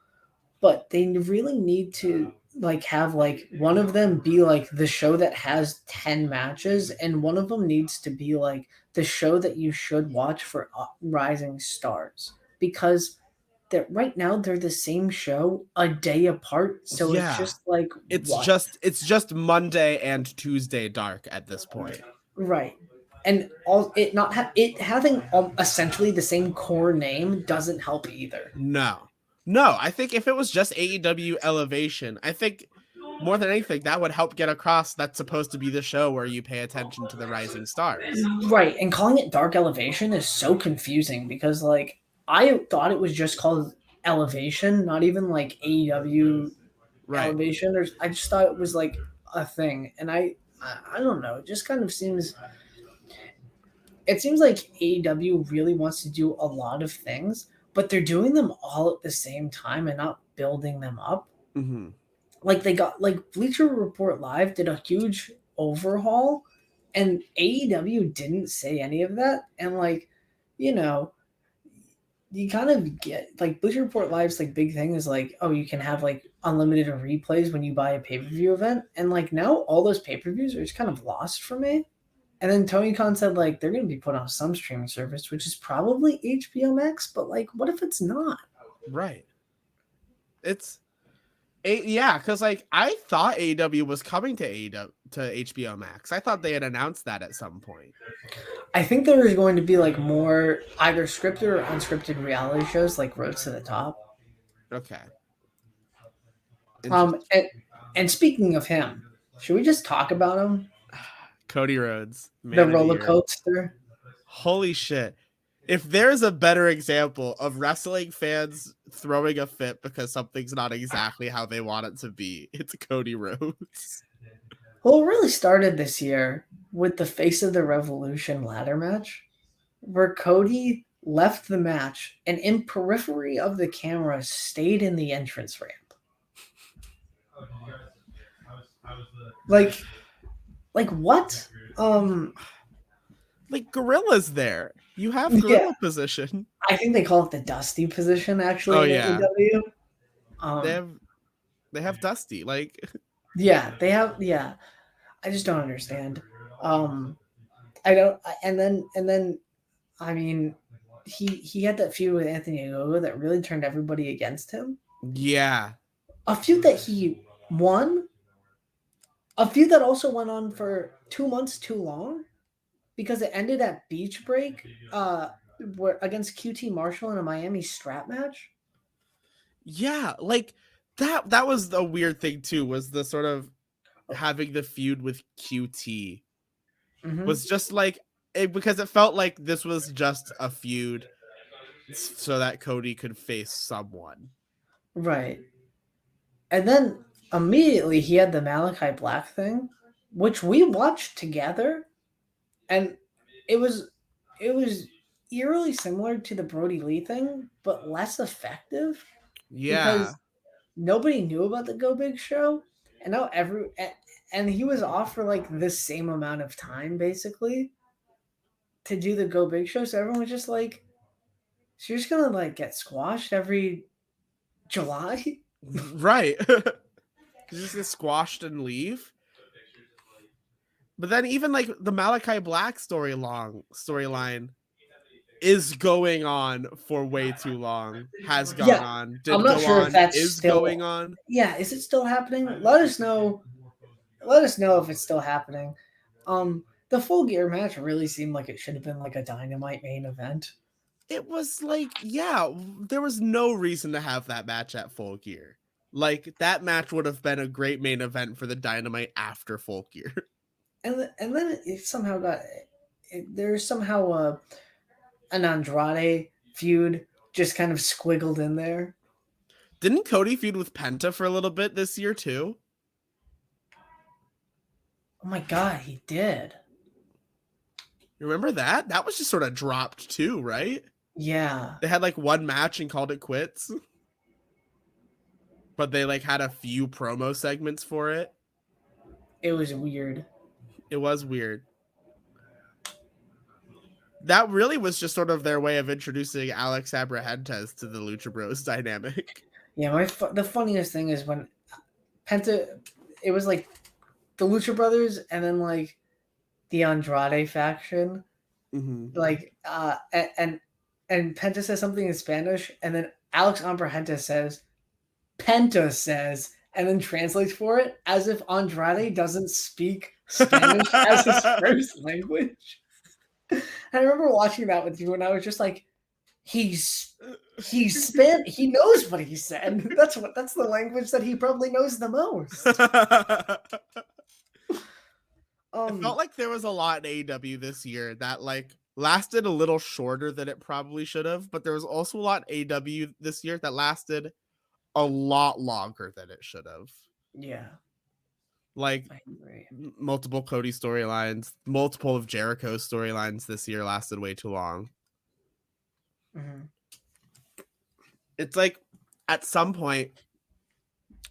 but they really need to like have like one of them be like the show that has 10 matches, and one of them needs to be like the show that you should watch for rising stars, because that right now they're the same show a day apart. So it's just like it's just Monday and Tuesday Dark at this point. Right. And having essentially the same core name doesn't help either. No, I think if it was just AEW Elevation, I think more than anything that would help get across that's supposed to be the show where you pay attention to the rising stars. Right, and calling it Dark Elevation is so confusing because like I thought it was just called Elevation, not even like AEW Right. elevation. I just thought it was like a thing, and I don't know. It just kind of seems. It seems like AEW really wants to do a lot of things, but they're doing them all at the same time and not building them up. Mm-hmm. Like they got like Bleacher Report Live did a huge overhaul, and AEW didn't say any of that. And like, you know, you kind of get like Bleacher Report Live's like big thing is like, oh, you can have like unlimited replays when you buy a pay-per-view event, and like now all those pay-per-views are just kind of lost for me. And then Tony Khan said like they're going to be put on some streaming service, which is probably HBO Max, but like, what if it's not? Right. It's yeah, because like I thought AEW was coming to AEW to HBO Max. I thought they had announced that at some point. I think there is going to be like more either scripted or unscripted reality shows like Road to the Top. Okay. And speaking of him, should we just talk about him? Cody Rhodes, The roller coaster. Holy shit. If there's a better example of wrestling fans throwing a fit because something's not exactly how they want it to be, it's Cody Rhodes. Well, it really started this year with the Face of the Revolution ladder match, where Cody left the match and in periphery of the camera stayed in the entrance ramp. Like what? Like Gorilla's there. You have Gorilla position. I think they call it the Dusty position actually. Oh yeah. AEW. They have Dusty. Like yeah, they have. Yeah, I just don't understand. I don't. And then, I mean, he had that feud with Anthony Ogogo that really turned everybody against him. Yeah, a feud that he won. A feud that also went on for 2 months too long, because it ended at Beach Break, against QT Marshall in a Miami strap match. Yeah, like that was the weird thing too, was the sort of having the feud with QT was just like because it felt like this was just a feud so that Cody could face someone. Right. And then immediately he had the Malachi Black thing, which we watched together, and it was eerily similar to the Brody Lee thing, but less effective. Yeah. Because nobody knew about the Go Big show, and now and he was off for like the same amount of time basically to do the Go Big show, so everyone was just like, so you're just gonna like get squashed every July? Right. Just get squashed and leave. But then even like the Malachi Black storyline is going on for way too long. Has gone on. I'm not sure if that's still going on. Yeah, is it still happening? Let us know. Let us know if it's still happening. The Full Gear match really seemed like it should have been like a Dynamite main event. It was like, yeah, there was no reason to have that match at Full Gear. Like that match would have been a great main event for the Dynamite after Full Gear. And then it somehow got there's somehow an Andrade feud just kind of squiggled in there. Didn't Cody feud with Penta for a little bit this year too? Oh my god, he did. You remember that? That was just sort of dropped too, right? Yeah. They had like one match and called it quits. But they like had a few promo segments for it. It was weird. It was weird. That really was just sort of their way of introducing Alex Abrahantes to the Lucha Bros dynamic. Yeah, the funniest thing is when Penta, it was like the Lucha Brothers and then like the Andrade faction. Mm-hmm. Like, and Penta says something in Spanish, and then Alex Abrahantes says, Penta says, and then translates for it as if Andrade doesn't speak Spanish as his first language. I remember watching that with you, and I was just like, he's he knows what he said. That's the language that he probably knows the most. It felt like there was a lot in AEW this year that like lasted a little shorter than it probably should have, but there was also a lot in AEW this year that lasted a lot longer than it should have. Yeah, Like I agree. multiple Cody storylines, multiple of Jericho's storylines this year lasted way too long. Mhm. It's like at some point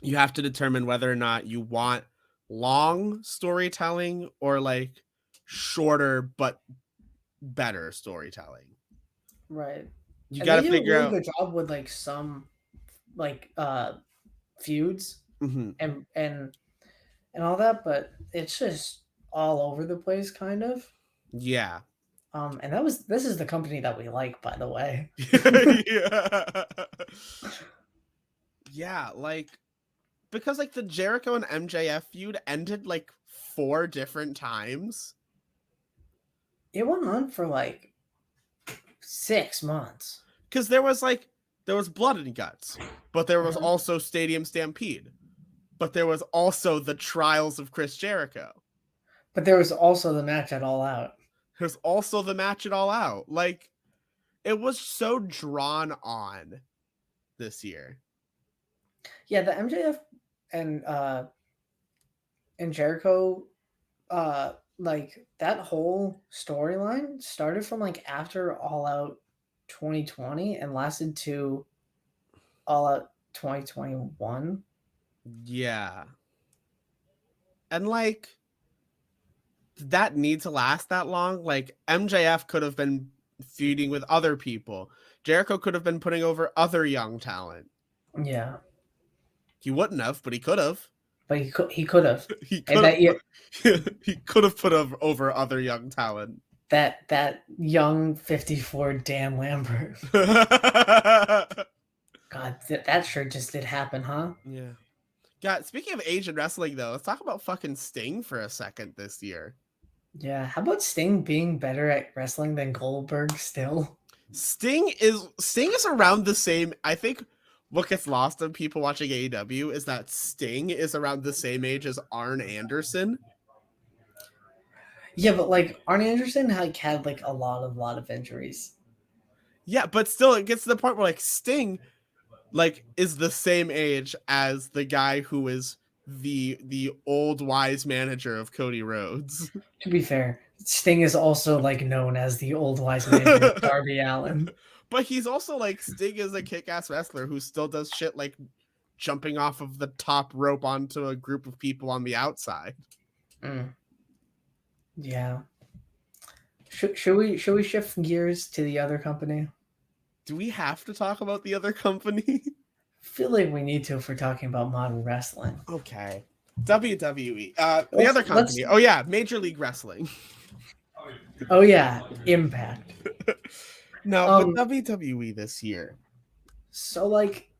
you have to determine whether or not you want long storytelling or like shorter but better storytelling. Right. You And got to they do a figure really out. good job with like some like feuds Mhm. and all that, but it's just all over the place kind of. Yeah. And this is the company that we like, by the way. Yeah. Yeah, like because like the Jericho and MJF feud ended like 4 different times. It went on for like 6 months. Because there was blood and guts, but there was Mhm. also Stadium Stampede, but there was also the trials of Chris Jericho. But there was also the match at All Out. There's also the match at All Out. Like it was so drawn on this year. Yeah, the MJF and Jericho like that whole storyline started from like after All Out 2020 and lasted to All Out 2021. Yeah. And like did that need to last that long? Like MJF could have been feuding with other people. Jericho could have been putting over other young talent. Yeah, He wouldn't have, but he could have. but he could have. He And could that year, have. He could have put over other young talent. that young 54 Dan Lambert. God, that sure just did happen, huh? Yeah. God, speaking of Asian wrestling though, let's talk about fucking Sting for a second this year. Yeah. How about Sting being better at wrestling than Goldberg still? Sting is around the same. I think what gets lost on people watching AEW is that Sting is around the same age as Arn Anderson. Yeah, but like Arn Anderson had like a lot of injuries. Yeah, but still it gets to the point where like Sting like is the same age as the guy who is the old wise manager of Cody Rhodes. To be fair, Sting is also like known as the old wise man of Darby Allin. But he's also like Sting is a kick-ass wrestler who still does shit like jumping off of the top rope onto a group of people on the outside. Mm. Yeah. Should we shift gears to the other company? Do we have to talk about the other company? I feel like we need to if we're talking about modern wrestling. Okay. WWE. The other company. Oh yeah, Major League Wrestling. Oh yeah, Impact. No, but WWE this year. So like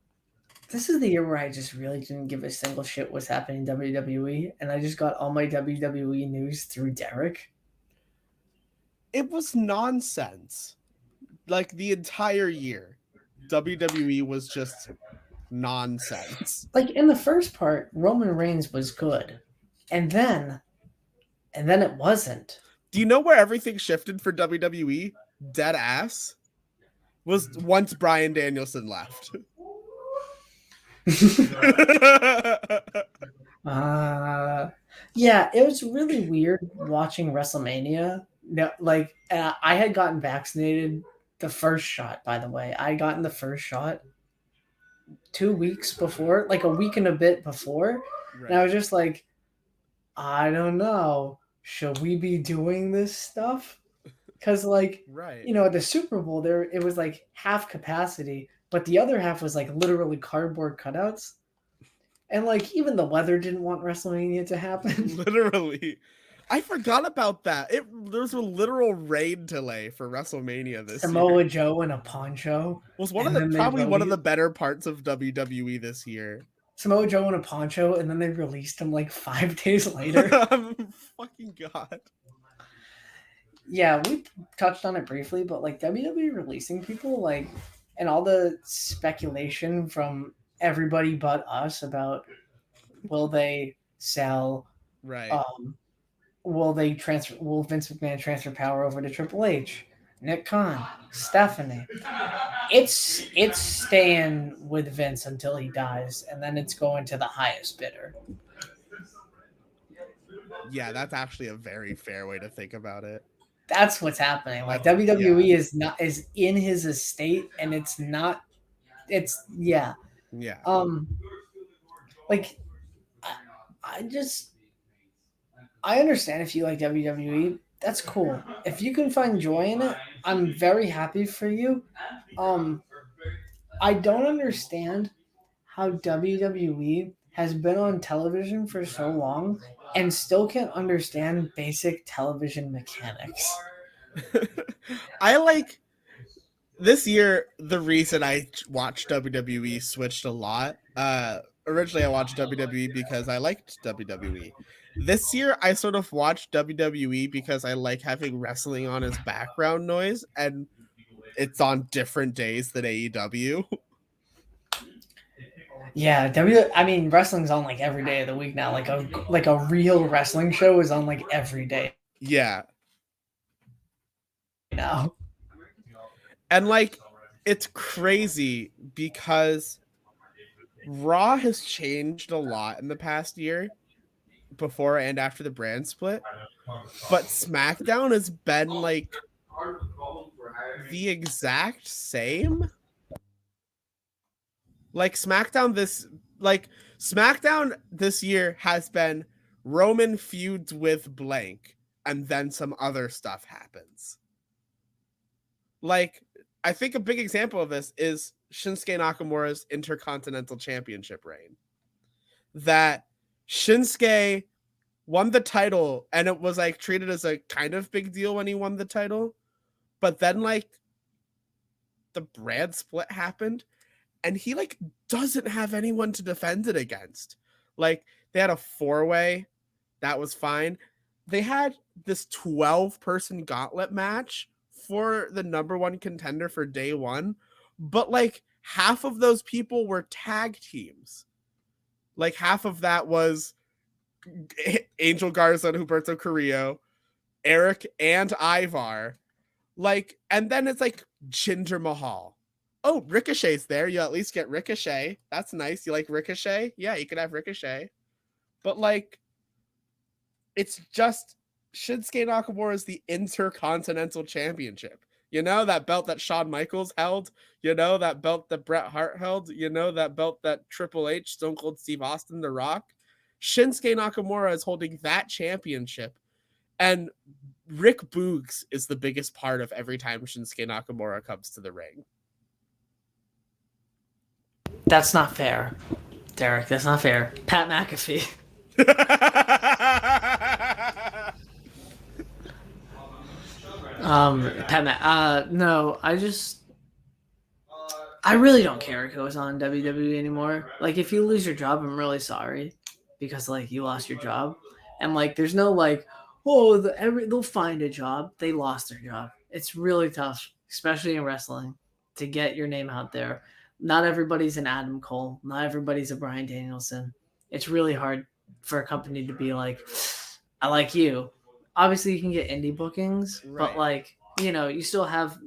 this is the year where I just really didn't give a single shit what's happening in WWE, and I just got all my WWE news through Derrick. It was nonsense. Like the entire year, WWE was just nonsense. Like in the first part, Roman Reigns was good, and then it wasn't. Do you know where everything shifted for WWE? Dead ass. Was once Bryan Danielson left. Yeah, it was really weird watching WrestleMania. No, like I had gotten vaccinated the first shot. By the way, I gotten the first shot 2 weeks before, like a week and a bit before, Right. and I was just like, I don't know, should we be doing this stuff? Because like, Right. you know, at the Super Bowl there, it was like half capacity, but the other half was like literally cardboard cutouts. And like even the weather didn't want WrestleMania to happen. Literally. I forgot about that. There was a literal rain delay for WrestleMania this Samoa year. Joe in a poncho. Was one and of the then probably one of the released- better parts of WWE this year. Samoa Joe in a poncho, and then they released him like 5 days later. Fucking God. Yeah, we touched on it briefly, but like WWE releasing people, like, and all the speculation from everybody but us about will they sell, Right. will Vince McMahon transfer power over to Triple H? Nick Khan, Stephanie. It's staying with Vince until he dies, and then it's going to the highest bidder. Yeah, that's actually a very fair way to think about it. That's what's happening. Like That's- WWE yeah. is in his estate, and it's not. It's Yeah. Like I understand if you like WWE, that's cool. If you can find joy in it, I'm very happy for you. I don't understand how WWE has been on television for so long and still can't understand basic television mechanics. I like this year. The reason I watched WWE switched a lot. Originally I watched WWE because I liked WWE. This year I sort of watched WWE because I like having wrestling on as background noise, and it's on different days than AEW. Yeah, I mean, wrestling's on like every day of the week now. Like a real wrestling show is on like every day Yeah. now. And like it's crazy because Raw has changed a lot in the past year, before and after the brand split. But SmackDown has been like the exact same. Like SmackDown this year has been Roman feuds with blank, and then some other stuff happens. Like, I think a big example of this is Shinsuke Nakamura's Intercontinental Championship reign. That Shinsuke won the title, and it was like treated as a kind of big deal when he won the title. But then like the brand split happened, and he like doesn't have anyone to defend it against. Like they had a 4-way, that was fine. They had this 12-person gauntlet match for the number one contender for day one, but like half of those people were tag teams. Like half of that was Angel Garza and Humberto Carrillo, Eric and Ivar. Like, and then it's like Jinder Mahal. Oh, Ricochet's there. You at least get Ricochet. That's nice. You like Ricochet? Yeah, you could have Ricochet. But like, it's just Shinsuke Nakamura is the Intercontinental Championship. You know, that belt that Shawn Michaels held. You know, that belt that Bret Hart held. You know, that belt that Triple H, Stone Cold Steve Austin, The Rock. Shinsuke Nakamura is holding that championship. And Rick Boogs is the biggest part of every time Shinsuke Nakamura comes to the ring. That's not fair, Derek. That's not fair. Pat McAfee. No, I really don't care who goes on WWE anymore. Like, if you lose your job, I'm really sorry, because like you lost your job, and like there's no like, oh, they'll find a job. They lost their job. It's really tough, especially in wrestling, to get your name out there. Not everybody's an Adam Cole. Not everybody's a Bryan Danielson. It's really hard for a company to be like, I like you. Obviously, you can get indie bookings, Right. but like, you know, you still have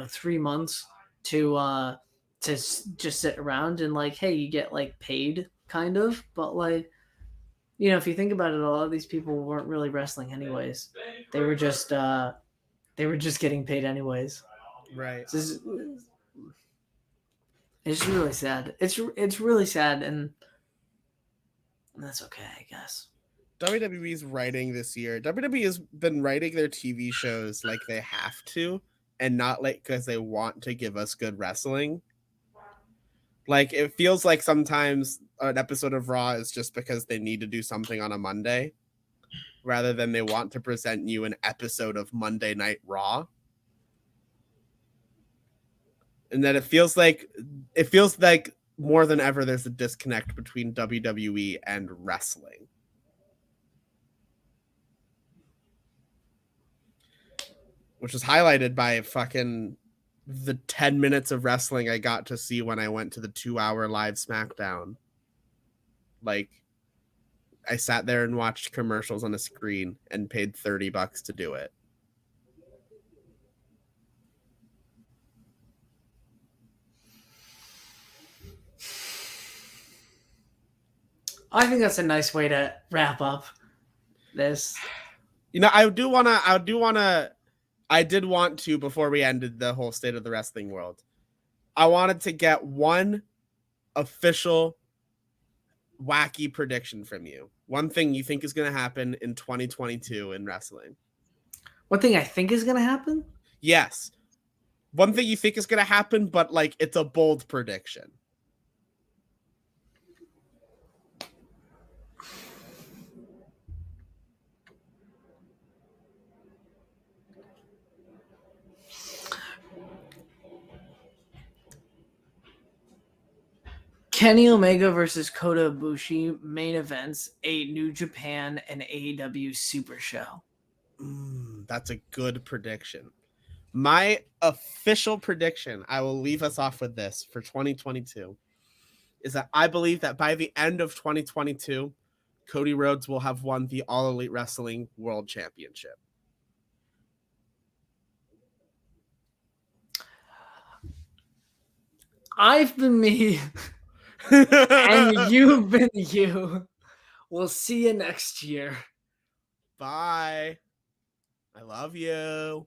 3 months to just sit around and like, hey, you get like paid kind of, but like, if you think about it, a lot of these people weren't really wrestling anyways. They were just getting paid anyways. Right. It's really sad. It's really sad, and that's okay, I guess. WWE's writing this year. WWE has been writing their TV shows like they have to, and not like because they want to give us good wrestling. Like, it feels like sometimes an episode of Raw is just because they need to do something on a Monday, rather than they want to present you an episode of Monday Night Raw. And then it feels like more than ever there's a disconnect between WWE and wrestling. Which was highlighted by fucking the 10 minutes of wrestling I got to see when I went to the 2-hour live Smackdown. Like, I sat there and watched commercials on a screen and paid $30 to do it. I think that's a nice way to wrap up this. You know, I did want to, before we ended the whole state of the wrestling world, I wanted to get one official wacky prediction from you. One thing you think is going to happen in 2022 in wrestling. One thing I think is going to happen? Yes. One thing you think is going to happen, but like it's a bold prediction. Kenny Omega versus Kota Ibushi main events, a New Japan and AEW Super Show. That's a good prediction. My official prediction, I will leave us off with this for 2022, is that I believe that by the end of 2022, Cody Rhodes will have won the All Elite Wrestling World Championship. I've been me. And you've been you. We'll see you next year. Bye. I love you.